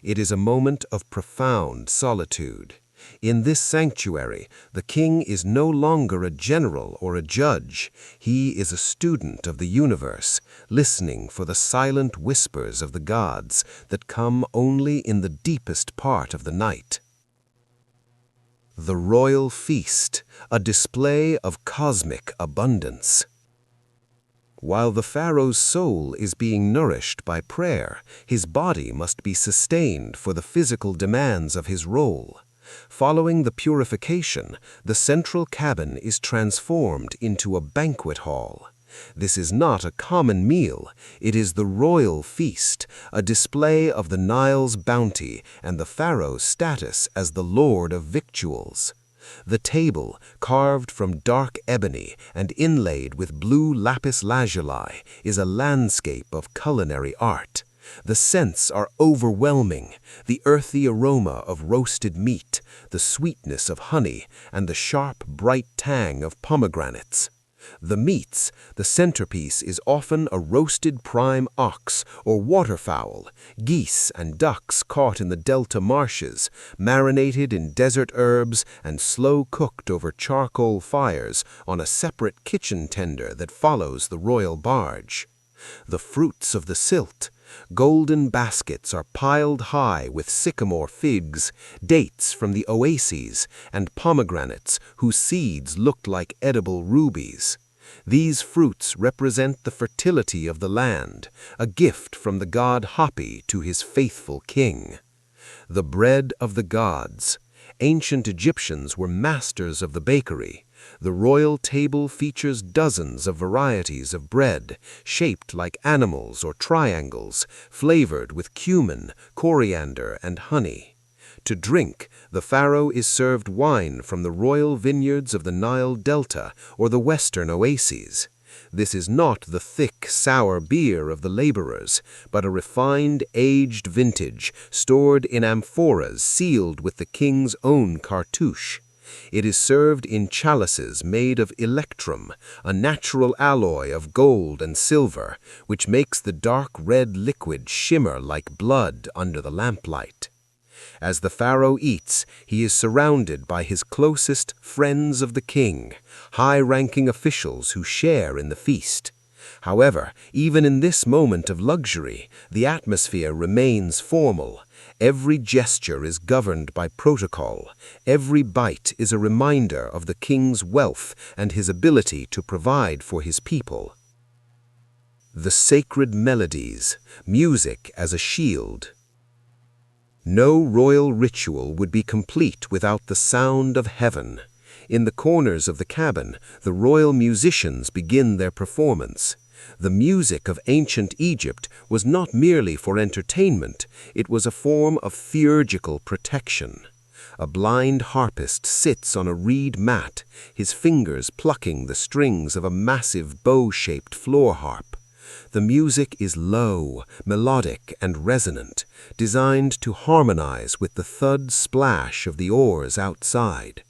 It is a moment of profound solitude. In this sanctuary, the king is no longer a general or a judge. He is a student of the universe, listening for the silent whispers of the gods that come only in the deepest part of the night. The royal feast, a display of cosmic abundance. While the pharaoh's soul is being nourished by prayer, his body must be sustained for the physical demands of his role. Following the purification, the central cabin is transformed into a banquet hall. This is not a common meal, it is the royal feast, a display of the Nile's bounty and the pharaoh's status as the lord of victuals. The table, carved from dark ebony and inlaid with blue lapis lazuli, is a landscape of culinary art. The scents are overwhelming, the earthy aroma of roasted meat, the sweetness of honey, and the sharp, bright tang of pomegranates. The meats, the centerpiece is often a roasted prime ox or waterfowl, geese and ducks caught in the delta marshes, marinated in desert herbs and slow-cooked over charcoal fires on a separate kitchen tender that follows the royal barge. The fruits of the silt, golden baskets are piled high with sycamore figs, dates from the oases, and pomegranates whose seeds looked like edible rubies. These fruits represent the fertility of the land, a gift from the god Hapi to his faithful king. The bread of the gods. Ancient Egyptians were masters of the bakery. The royal table features dozens of varieties of bread, shaped like animals or triangles, flavored with cumin, coriander, and honey. To drink, the pharaoh is served wine from the royal vineyards of the Nile Delta or the western oases. This is not the thick, sour beer of the laborers, but a refined, aged vintage stored in amphoras sealed with the king's own cartouche. It is served in chalices made of electrum, a natural alloy of gold and silver, which makes the dark red liquid shimmer like blood under the lamplight. As the pharaoh eats, he is surrounded by his closest friends of the king, high-ranking officials who share in the feast. However, even in this moment of luxury, the atmosphere remains formal. Every gesture is governed by protocol. Every bite is a reminder of the king's wealth and his ability to provide for his people. The sacred melodies, music as a shield. No royal ritual would be complete without the sound of heaven. In the corners of the cabin, the royal musicians begin their performance. The music of ancient Egypt was not merely for entertainment, it was a form of theurgical protection. A blind harpist sits on a reed mat, his fingers plucking the strings of a massive bow-shaped floor harp. The music is low, melodic, and resonant, designed to harmonize with the thud splash of the oars outside.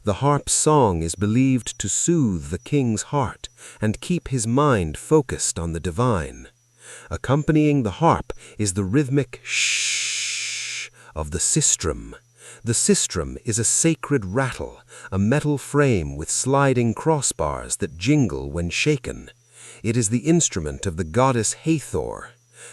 The harp's song is believed to soothe the king's heart and keep his mind focused on the divine. Accompanying the harp is the rhythmic shh of the sistrum. The sistrum is a sacred rattle, a metal frame with sliding crossbars that jingle when shaken. It is the instrument of the goddess Hathor.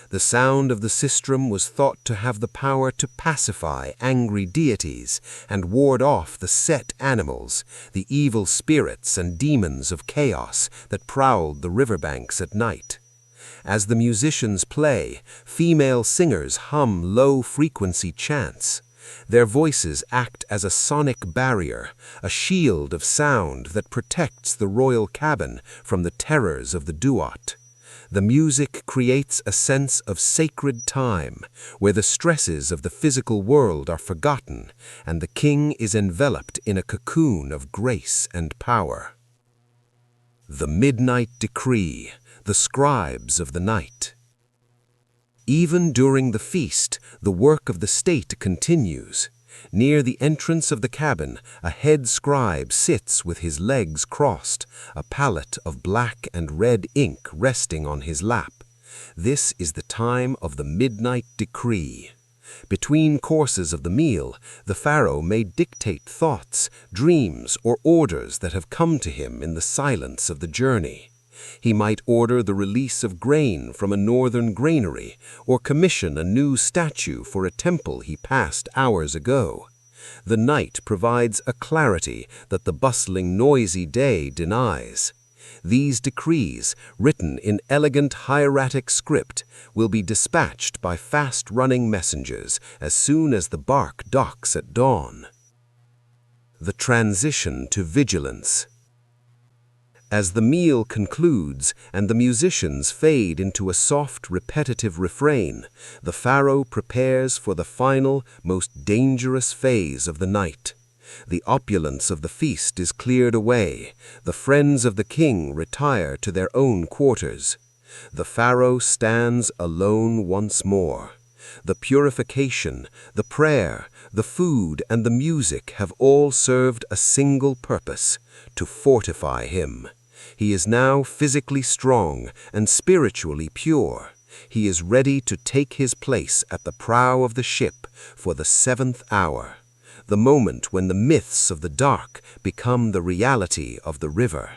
The sound of the sistrum was thought to have the power to pacify angry deities and ward off the Set animals, the evil spirits and demons of chaos that prowled the riverbanks at night. As the musicians play, female singers hum low-frequency chants. Their voices act as a sonic barrier, a shield of sound that protects the royal cabin from the terrors of the Duat. The music creates a sense of sacred time, where the stresses of the physical world are forgotten, and the king is enveloped in a cocoon of grace and power. The Midnight Decree, the scribes of the night. Even during the feast, the work of the state continues. Near the entrance of the cabin, a head scribe sits with his legs crossed, a palette of black and red ink resting on his lap. This is the time of the Midnight Decree. Between courses of the meal, the pharaoh may dictate thoughts, dreams, or orders that have come to him in the silence of the journey. He might order the release of grain from a northern granary, or commission a new statue for a temple he passed hours ago. The night provides a clarity that the bustling, noisy day denies. These decrees, written in elegant hieratic script, will be dispatched by fast-running messengers as soon as the bark docks at dawn. The transition to vigilance. As the meal concludes and the musicians fade into a soft, repetitive refrain, the pharaoh prepares for the final, most dangerous phase of the night. The opulence of the feast is cleared away. The friends of the king retire to their own quarters. The pharaoh stands alone once more. The purification, the prayer, the food, and the music have all served a single purpose: to fortify him. He is now physically strong and spiritually pure. He is ready to take his place at the prow of the ship for the 7th hour, the moment when the myths of the dark become the reality of the river.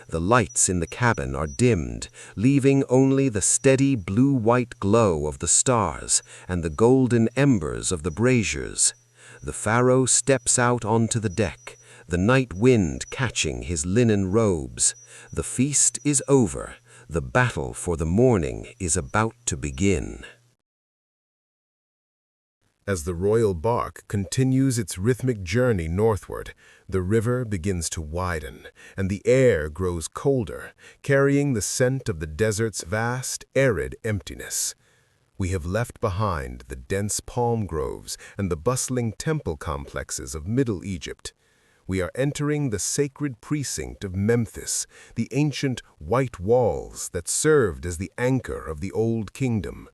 The lights in the cabin are dimmed, leaving only the steady blue-white glow of the stars and the golden embers of the braziers. The pharaoh steps out onto the deck, the night wind catching his linen robes. The feast is over. The battle for the morning is about to begin. As the royal bark continues its rhythmic journey northward, the river begins to widen, and the air grows colder, carrying the scent of the desert's vast, arid emptiness. We have left behind the dense palm groves and the bustling temple complexes of Middle Egypt. We are entering the sacred precinct of Memphis, the ancient white walls that served as the anchor of the Old Kingdom.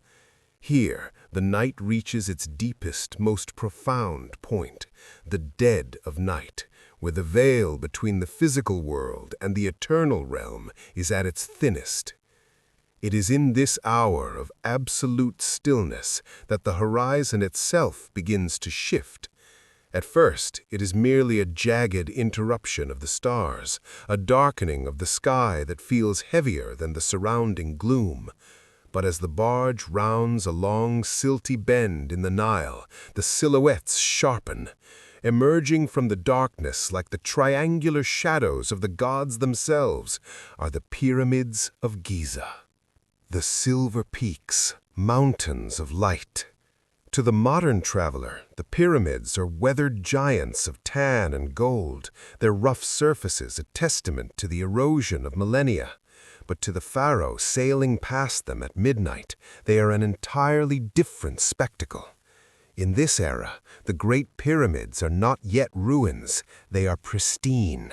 Here, the night reaches its deepest, most profound point, the dead of night, where the veil between the physical world and the eternal realm is at its thinnest. It is in this hour of absolute stillness that the horizon itself begins to shift. At first, it is merely a jagged interruption of the stars, a darkening of the sky that feels heavier than the surrounding gloom. But as the barge rounds a long, silty bend in the Nile, the silhouettes sharpen. Emerging from the darkness like the triangular shadows of the gods themselves are the Pyramids of Giza. The silver peaks, mountains of light. To the modern traveler, the pyramids are weathered giants of tan and gold, their rough surfaces a testament to the erosion of millennia. But to the Pharaoh sailing past them at midnight, they are an entirely different spectacle. In this era, the Great Pyramids are not yet ruins, they are pristine.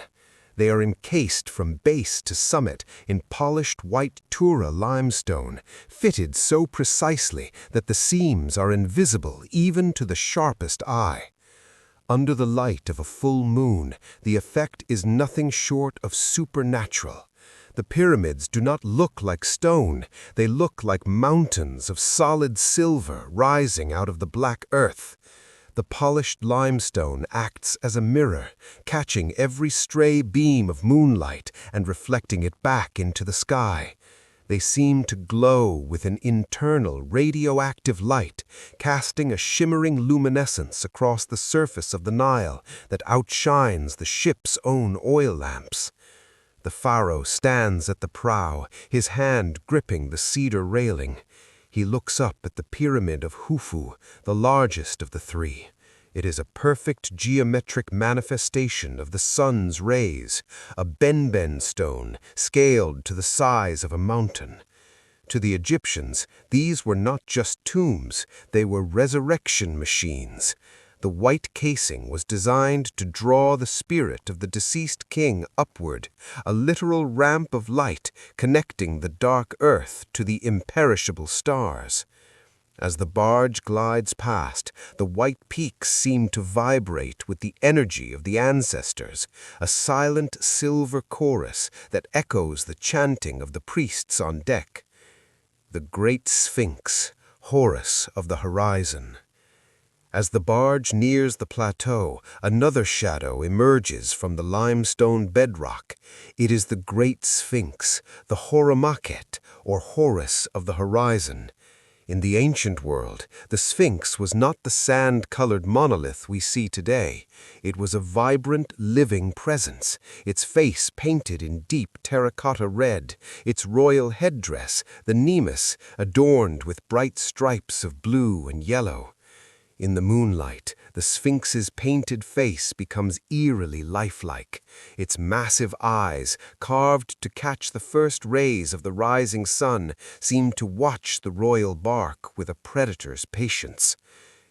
They are encased from base to summit in polished white Tura limestone, fitted so precisely that the seams are invisible even to the sharpest eye. Under the light of a full moon, the effect is nothing short of supernatural. The pyramids do not look like stone, they look like mountains of solid silver rising out of the black earth. The polished limestone acts as a mirror, catching every stray beam of moonlight and reflecting it back into the sky. They seem to glow with an internal radioactive light, casting a shimmering luminescence across the surface of the Nile that outshines the ship's own oil lamps. The Pharaoh stands at the prow, his hand gripping the cedar railing. He looks up at the Pyramid of Khufu, the largest of the three. It is a perfect geometric manifestation of the sun's rays, a benben stone scaled to the size of a mountain. To the Egyptians, these were not just tombs, they were resurrection machines. The white casing was designed to draw the spirit of the deceased king upward, a literal ramp of light connecting the dark earth to the imperishable stars. As the barge glides past, the white peaks seem to vibrate with the energy of the ancestors, a silent silver chorus that echoes the chanting of the priests on deck. The great Sphinx, Horus of the horizon. As the barge nears the plateau, another shadow emerges from the limestone bedrock. It is the great Sphinx, the Horumaket, or Horus of the horizon. In the ancient world, the Sphinx was not the sand-colored monolith we see today. It was a vibrant, living presence, its face painted in deep terracotta red, its royal headdress, the nemes, adorned with bright stripes of blue and yellow. In the moonlight, the Sphinx's painted face becomes eerily lifelike. Its massive eyes, carved to catch the first rays of the rising sun, seem to watch the royal bark with a predator's patience.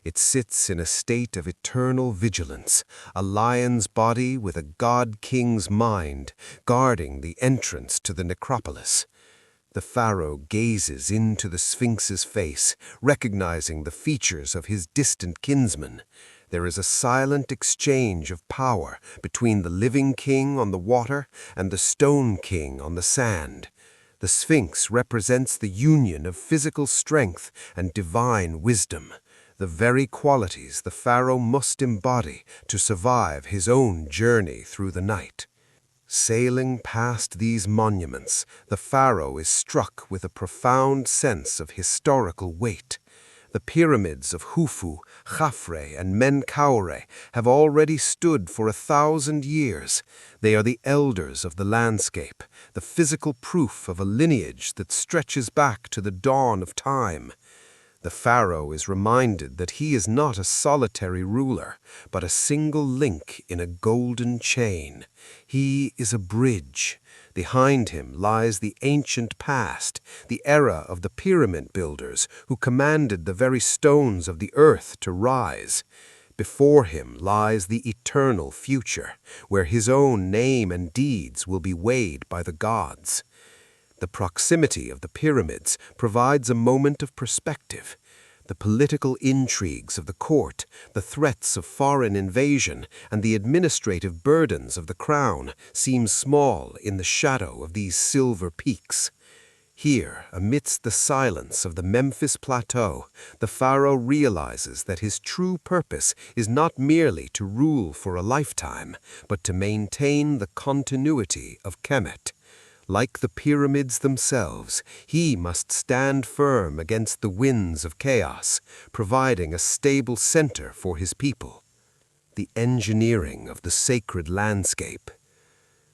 It sits in a state of eternal vigilance, a lion's body with a god-king's mind, guarding the entrance to the necropolis. The Pharaoh gazes into the Sphinx's face, recognizing the features of his distant kinsman. There is a silent exchange of power between the living king on the water and the stone king on the sand. The Sphinx represents the union of physical strength and divine wisdom, the very qualities the Pharaoh must embody to survive his own journey through the night. Sailing past these monuments, the Pharaoh is struck with a profound sense of historical weight. The pyramids of Khufu, Khafre, and Menkaure have already stood for 1,000 years. They are the elders of the landscape, the physical proof of a lineage that stretches back to the dawn of time. The pharaoh is reminded that he is not a solitary ruler, but a single link in a golden chain. He is a bridge. Behind him lies the ancient past, the era of the pyramid builders who commanded the very stones of the earth to rise. Before him lies the eternal future, where his own name and deeds will be weighed by the gods. The proximity of the pyramids provides a moment of perspective. The political intrigues of the court, the threats of foreign invasion, and the administrative burdens of the crown seem small in the shadow of these silver peaks. Here, amidst the silence of the Memphis Plateau, the pharaoh realizes that his true purpose is not merely to rule for a lifetime, but to maintain the continuity of Kemet. Like the pyramids themselves, he must stand firm against the winds of chaos, providing a stable center for his people. The engineering of the sacred landscape.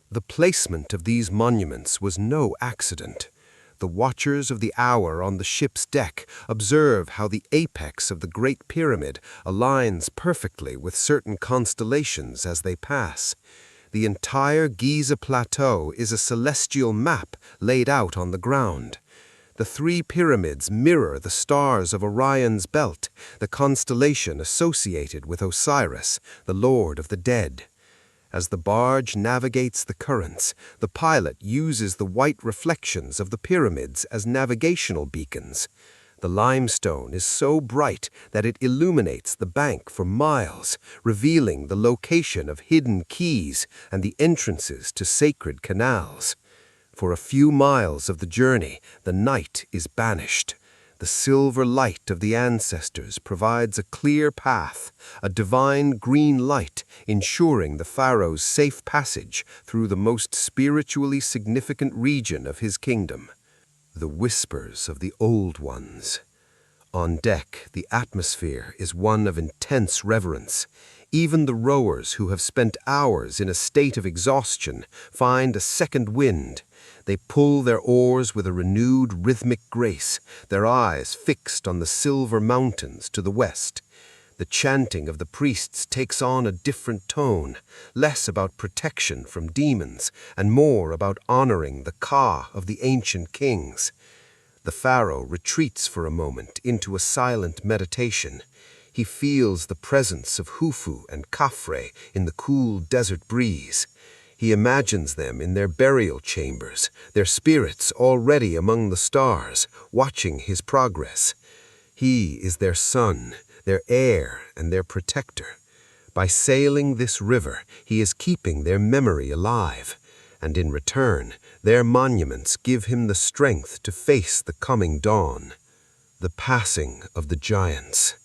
The placement of these monuments was no accident. The watchers of the hour on the ship's deck observe how the apex of the Great Pyramid aligns perfectly with certain constellations as they pass. The entire Giza Plateau is a celestial map laid out on the ground. The three pyramids mirror the stars of Orion's belt, the constellation associated with Osiris, the Lord of the Dead. As the barge navigates the currents, the pilot uses the white reflections of the pyramids as navigational beacons. The limestone is so bright that it illuminates the bank for miles, revealing the location of hidden keys and the entrances to sacred canals. For a few miles of the journey, the night is banished. The silver light of the ancestors provides a clear path, a divine green light ensuring the pharaoh's safe passage through the most spiritually significant region of his kingdom. The whispers of the old ones. On deck, the atmosphere is one of intense reverence. Even the rowers who have spent hours in a state of exhaustion find a second wind. They pull their oars with a renewed rhythmic grace, their eyes fixed on the silver mountains to the west. The chanting of the priests takes on a different tone, less about protection from demons and more about honoring the Ka of the ancient kings. The pharaoh retreats for a moment into a silent meditation. He feels the presence of Hufu and Khafre in the cool desert breeze. He imagines them in their burial chambers, their spirits already among the stars, watching his progress. He is their son, their heir, and their protector. By sailing this river, he is keeping their memory alive, and in return, their monuments give him the strength to face the coming dawn. The passing of the giants.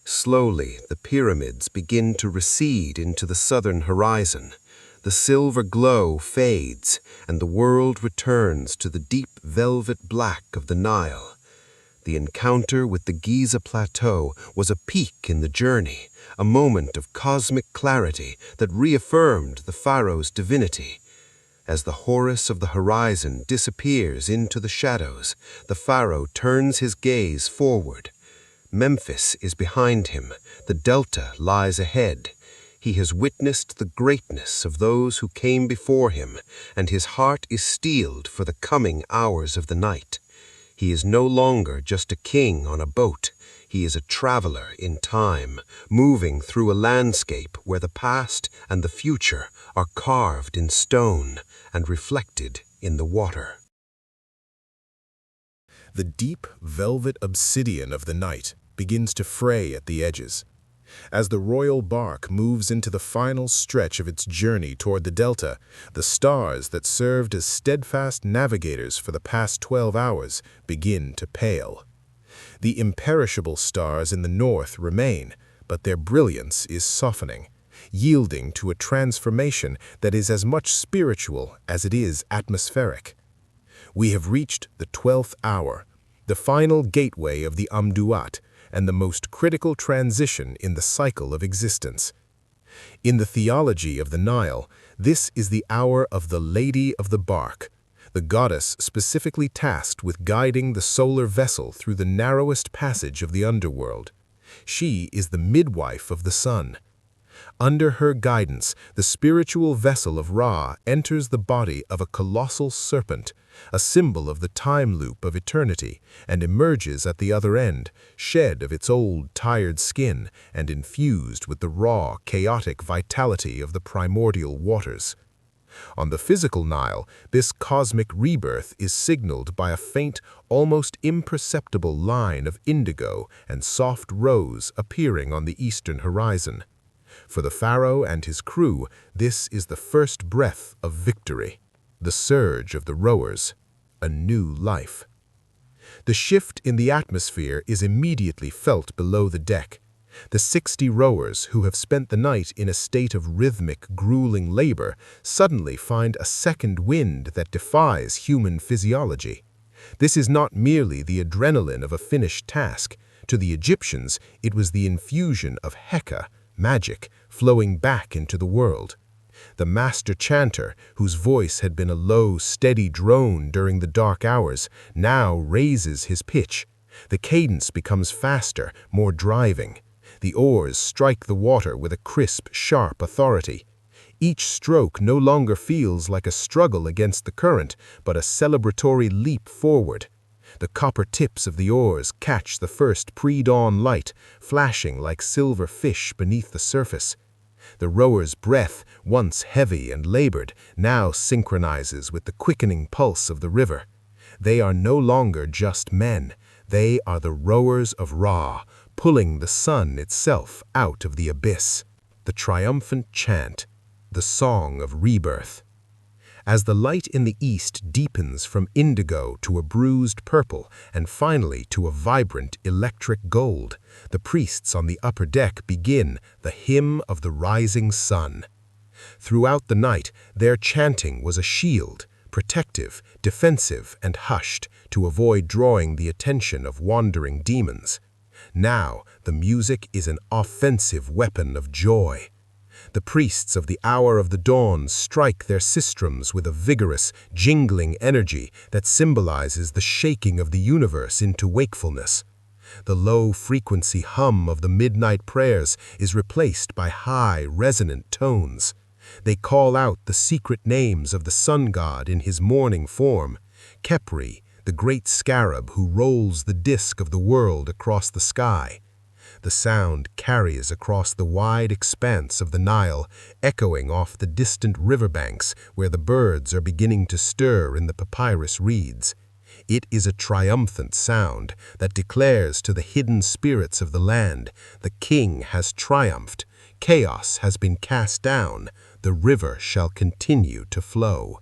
Slowly, the pyramids begin to recede into the southern horizon. The silver glow fades, and the world returns to the deep velvet black of the Nile. The encounter with the Giza Plateau was a peak in the journey, a moment of cosmic clarity that reaffirmed the pharaoh's divinity. As the Horus of the horizon disappears into the shadows, the pharaoh turns his gaze forward. Memphis is behind him, the delta lies ahead. He has witnessed the greatness of those who came before him, and his heart is steeled for the coming hours of the night. He is no longer just a king on a boat. He is a traveler in time, moving through a landscape where the past and the future are carved in stone and reflected in the water. The deep velvet obsidian of the night begins to fray at the edges. As the royal bark moves into the final stretch of its journey toward the delta, the stars that served as steadfast navigators for the past 12 hours begin to pale. The imperishable stars in the north remain, but their brilliance is softening, yielding to a transformation that is as much spiritual as it is atmospheric. We have reached the 12th hour, the final gateway of the Amduat, and the most critical transition in the cycle of existence. In the theology of the Nile, this is the hour of the Lady of the Bark, the goddess specifically tasked with guiding the solar vessel through the narrowest passage of the underworld. She is the midwife of the sun. Under her guidance, the spiritual vessel of Ra enters the body of a colossal serpent, a symbol of the time loop of eternity, and emerges at the other end, shed of its old, tired skin and infused with the raw, chaotic vitality of the primordial waters. On the physical Nile, this cosmic rebirth is signaled by a faint, almost imperceptible line of indigo and soft rose appearing on the eastern horizon. For the Pharaoh and his crew, this is the first breath of victory, the surge of the rowers, a new life. The shift in the atmosphere is immediately felt below the deck. The 60 rowers who have spent the night in a state of rhythmic, grueling labor suddenly find a second wind that defies human physiology. This is not merely the adrenaline of a finished task. To the Egyptians, it was the infusion of Heka, magic, flowing back into the world. The master chanter, whose voice had been a low, steady drone during the dark hours, now raises his pitch. The cadence becomes faster, more driving. The oars strike the water with a crisp, sharp authority. Each stroke no longer feels like a struggle against the current, but a celebratory leap forward. The copper tips of the oars catch the first pre-dawn light, flashing like silver fish beneath the surface. The rower's breath, once heavy and labored, now synchronizes with the quickening pulse of the river. They are no longer just men. They are the rowers of Ra, pulling the sun itself out of the abyss. The triumphant chant, the song of rebirth. As the light in the east deepens from indigo to a bruised purple and finally to a vibrant electric gold, the priests on the upper deck begin the hymn of the rising sun. Throughout the night, their chanting was a shield, protective, defensive, and hushed, to avoid drawing the attention of wandering demons. Now, the music is an offensive weapon of joy. The priests of the hour of the dawn strike their sistrums with a vigorous, jingling energy that symbolizes the shaking of the universe into wakefulness. The low-frequency hum of the midnight prayers is replaced by high, resonant tones. They call out the secret names of the sun god in his morning form, Khepri, the great scarab who rolls the disk of the world across the sky. The sound carries across the wide expanse of the Nile, echoing off the distant riverbanks where the birds are beginning to stir in the papyrus reeds. It is a triumphant sound that declares to the hidden spirits of the land, the king has triumphed, chaos has been cast down, the river shall continue to flow.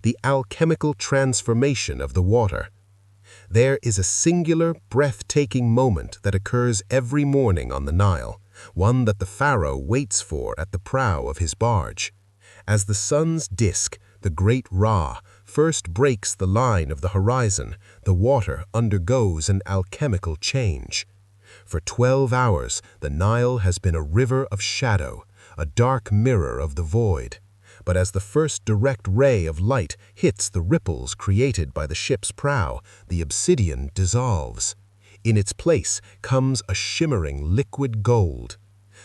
The alchemical transformation of the water. There is a singular, breathtaking moment that occurs every morning on the Nile, one that the Pharaoh waits for at the prow of his barge. As the sun's disk, the great Ra, first breaks the line of the horizon, the water undergoes an alchemical change. For 12 hours, the Nile has been a river of shadow, a dark mirror of the void. But as the first direct ray of light hits the ripples created by the ship's prow, the obsidian dissolves. In its place comes a shimmering liquid gold.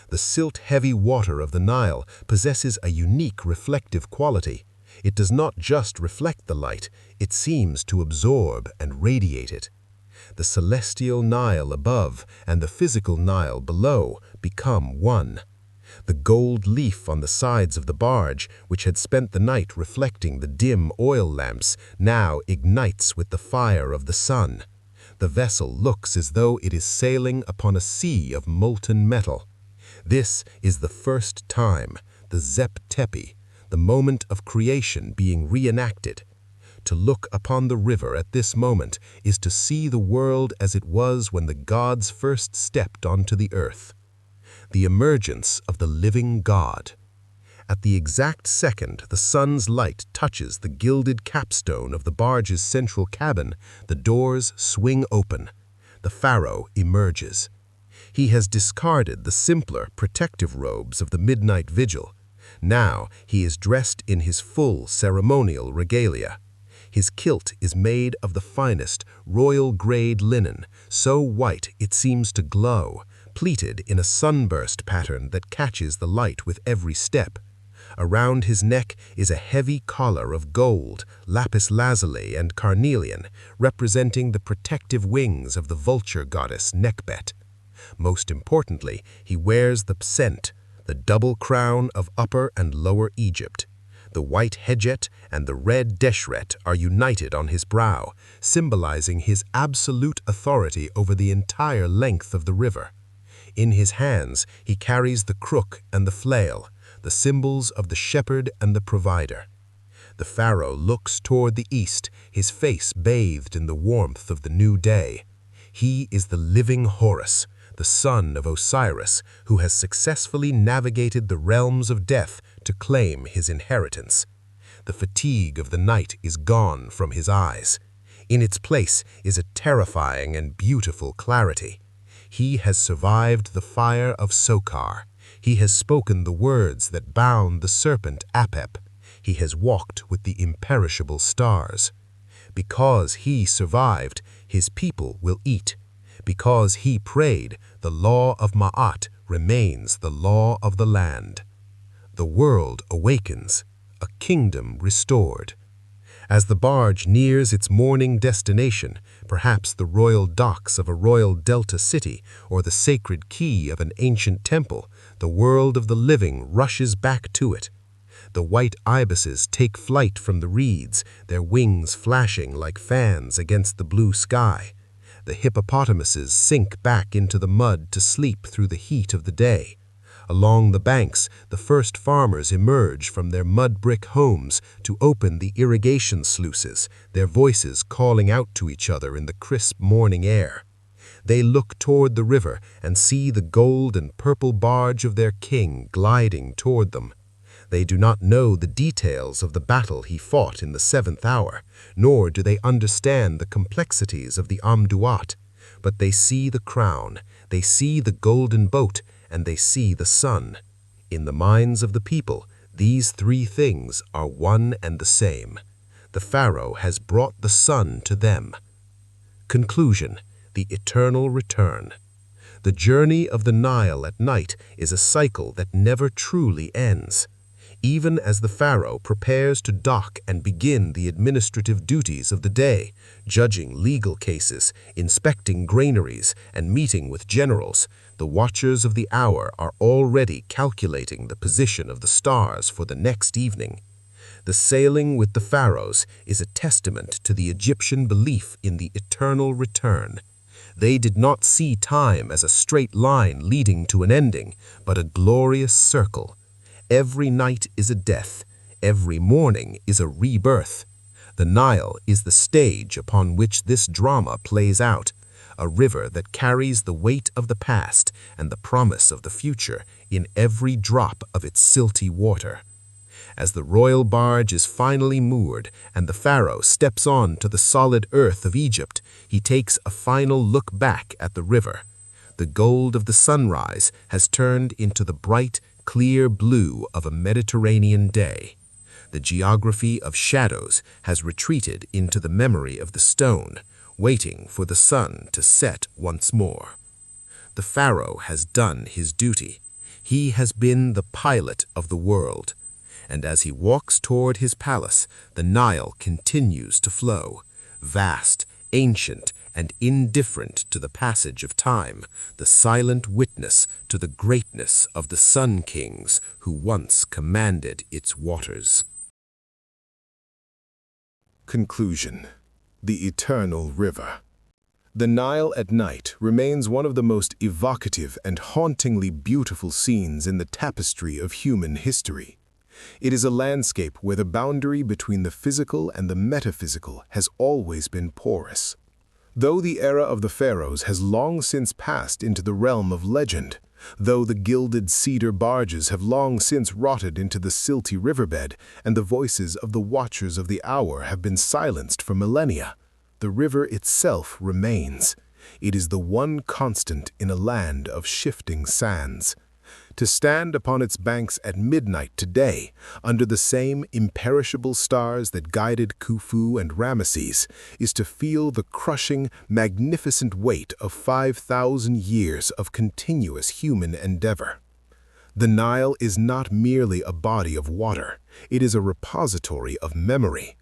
The silt-heavy water of the Nile possesses a unique reflective quality. It does not just reflect the light, it seems to absorb and radiate it. The celestial Nile above and the physical Nile below become one. The gold leaf on the sides of the barge, which had spent the night reflecting the dim oil lamps, now ignites with the fire of the sun. The vessel looks as though it is sailing upon a sea of molten metal. This is the first time, the Zep Tepi, the moment of creation being reenacted. To look upon the river at this moment is to see the world as it was when the gods first stepped onto the earth. The emergence of the living God. At the exact second the sun's light touches the gilded capstone of the barge's central cabin, the doors swing open. The Pharaoh emerges. He has discarded the simpler, protective robes of the midnight vigil. Now he is dressed in his full ceremonial regalia. His kilt is made of the finest, royal-grade linen, so white it seems to glow, pleated in a sunburst pattern that catches the light with every step. Around his neck is a heavy collar of gold, lapis lazuli, and carnelian, representing the protective wings of the vulture goddess Nekhbet. Most importantly, he wears the psent, the double crown of Upper and Lower Egypt. The white hedjet and the red deshret are united on his brow, symbolizing his absolute authority over the entire length of the river. In his hands, he carries the crook and the flail, the symbols of the shepherd and the provider. The pharaoh looks toward the east, his face bathed in the warmth of the new day. He is the living Horus, the son of Osiris, who has successfully navigated the realms of death to claim his inheritance. The fatigue of the night is gone from his eyes. In its place is a terrifying and beautiful clarity. He has survived the fire of Sokar. He has spoken the words that bound the serpent Apep. He has walked with the imperishable stars. Because he survived, his people will eat. Because he prayed, the law of Ma'at remains the law of the land. The world awakens, a kingdom restored. As the barge nears its morning destination, perhaps the royal docks of a royal delta city or the sacred key of an ancient temple, the world of the living rushes back to it. The white ibises take flight from the reeds, their wings flashing like fans against the blue sky. The hippopotamuses sink back into the mud to sleep through the heat of the day. Along the banks, the first farmers emerge from their mud brick homes to open the irrigation sluices, their voices calling out to each other in the crisp morning air. They look toward the river and see the gold and purple barge of their king gliding toward them. They do not know the details of the battle he fought in the 7th hour, nor do they understand the complexities of the Amduat, but they see the crown, they see the golden boat, and they see the sun. In the minds of the people, these three things are one and the same. The pharaoh has brought the sun to them. Conclusion: the eternal return. The journey of the Nile at night is a cycle that never truly ends. Even as the pharaoh prepares to dock and begin the administrative duties of the day, judging legal cases, inspecting granaries, and meeting with generals, the watchers of the hour are already calculating the position of the stars for the next evening. The sailing with the pharaohs is a testament to the Egyptian belief in the eternal return. They did not see time as a straight line leading to an ending, but a glorious circle. Every night is a death. Every morning is a rebirth. The Nile is the stage upon which this drama plays out, a river that carries the weight of the past and the promise of the future in every drop of its silty water. As the royal barge is finally moored and the pharaoh steps on to the solid earth of Egypt, he takes a final look back at the river. The gold of the sunrise has turned into the bright, clear blue of a Mediterranean day. The geography of shadows has retreated into the memory of the stone, waiting for the sun to set once more. The pharaoh has done his duty. He has been the pilot of the world. And as he walks toward his palace, the Nile continues to flow, vast, ancient, and indifferent to the passage of time, the silent witness to the greatness of the Sun Kings who once commanded its waters. Conclusion: the eternal river. The Nile at night remains one of the most evocative and hauntingly beautiful scenes in the tapestry of human history. It is a landscape where the boundary between the physical and the metaphysical has always been porous. Though the era of the pharaohs has long since passed into the realm of legend, though the gilded cedar barges have long since rotted into the silty riverbed, and the voices of the watchers of the hour have been silenced for millennia, the river itself remains. It is the one constant in a land of shifting sands. To stand upon its banks at midnight today, under the same imperishable stars that guided Khufu and Ramesses, is to feel the crushing, magnificent weight of 5,000 years of continuous human endeavor. The Nile is not merely a body of water, it is a repository of memory.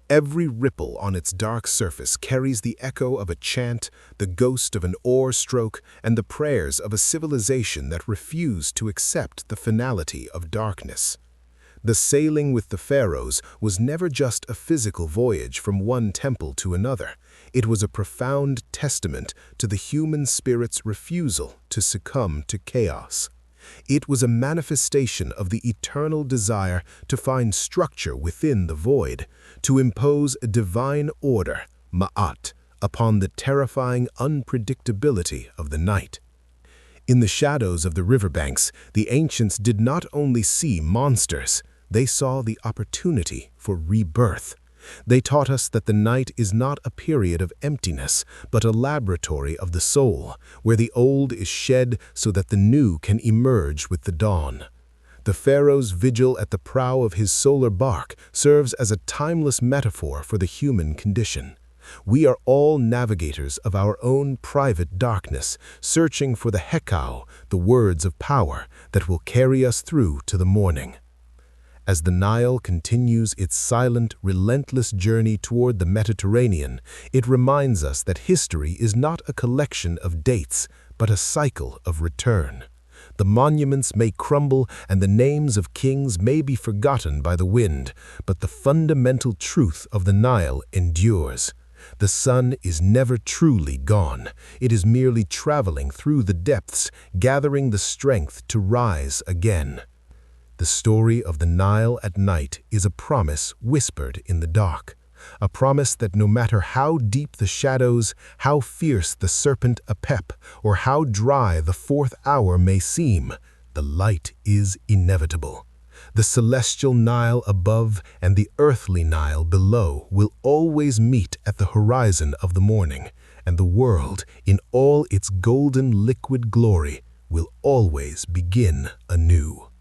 Every ripple on its dark surface carries the echo of a chant, the ghost of an oar stroke, and the prayers of a civilization that refused to accept the finality of darkness. The sailing with the pharaohs was never just a physical voyage from one temple to another. It was a profound testament to the human spirit's refusal to succumb to chaos. It was a manifestation of the eternal desire to find structure within the void, to impose a divine order, ma'at, upon the terrifying unpredictability of the night. In the shadows of the riverbanks, the ancients did not only see monsters, they saw the opportunity for rebirth. They taught us that the night is not a period of emptiness, but a laboratory of the soul, where the old is shed so that the new can emerge with the dawn. The pharaoh's vigil at the prow of his solar barque serves as a timeless metaphor for the human condition. We are all navigators of our own private darkness, searching for the hekau, the words of power, that will carry us through to the morning. As the Nile continues its silent, relentless journey toward the Mediterranean, it reminds us that history is not a collection of dates, but a cycle of return. The monuments may crumble and the names of kings may be forgotten by the wind, but the fundamental truth of the Nile endures. The sun is never truly gone. It is merely traveling through the depths, gathering the strength to rise again. The story of the Nile at night is a promise whispered in the dark, a promise that no matter how deep the shadows, how fierce the serpent Apep, or how dry the fourth hour may seem, the light is inevitable. The celestial Nile above and the earthly Nile below will always meet at the horizon of the morning, and the world, in all its golden liquid glory, will always begin anew.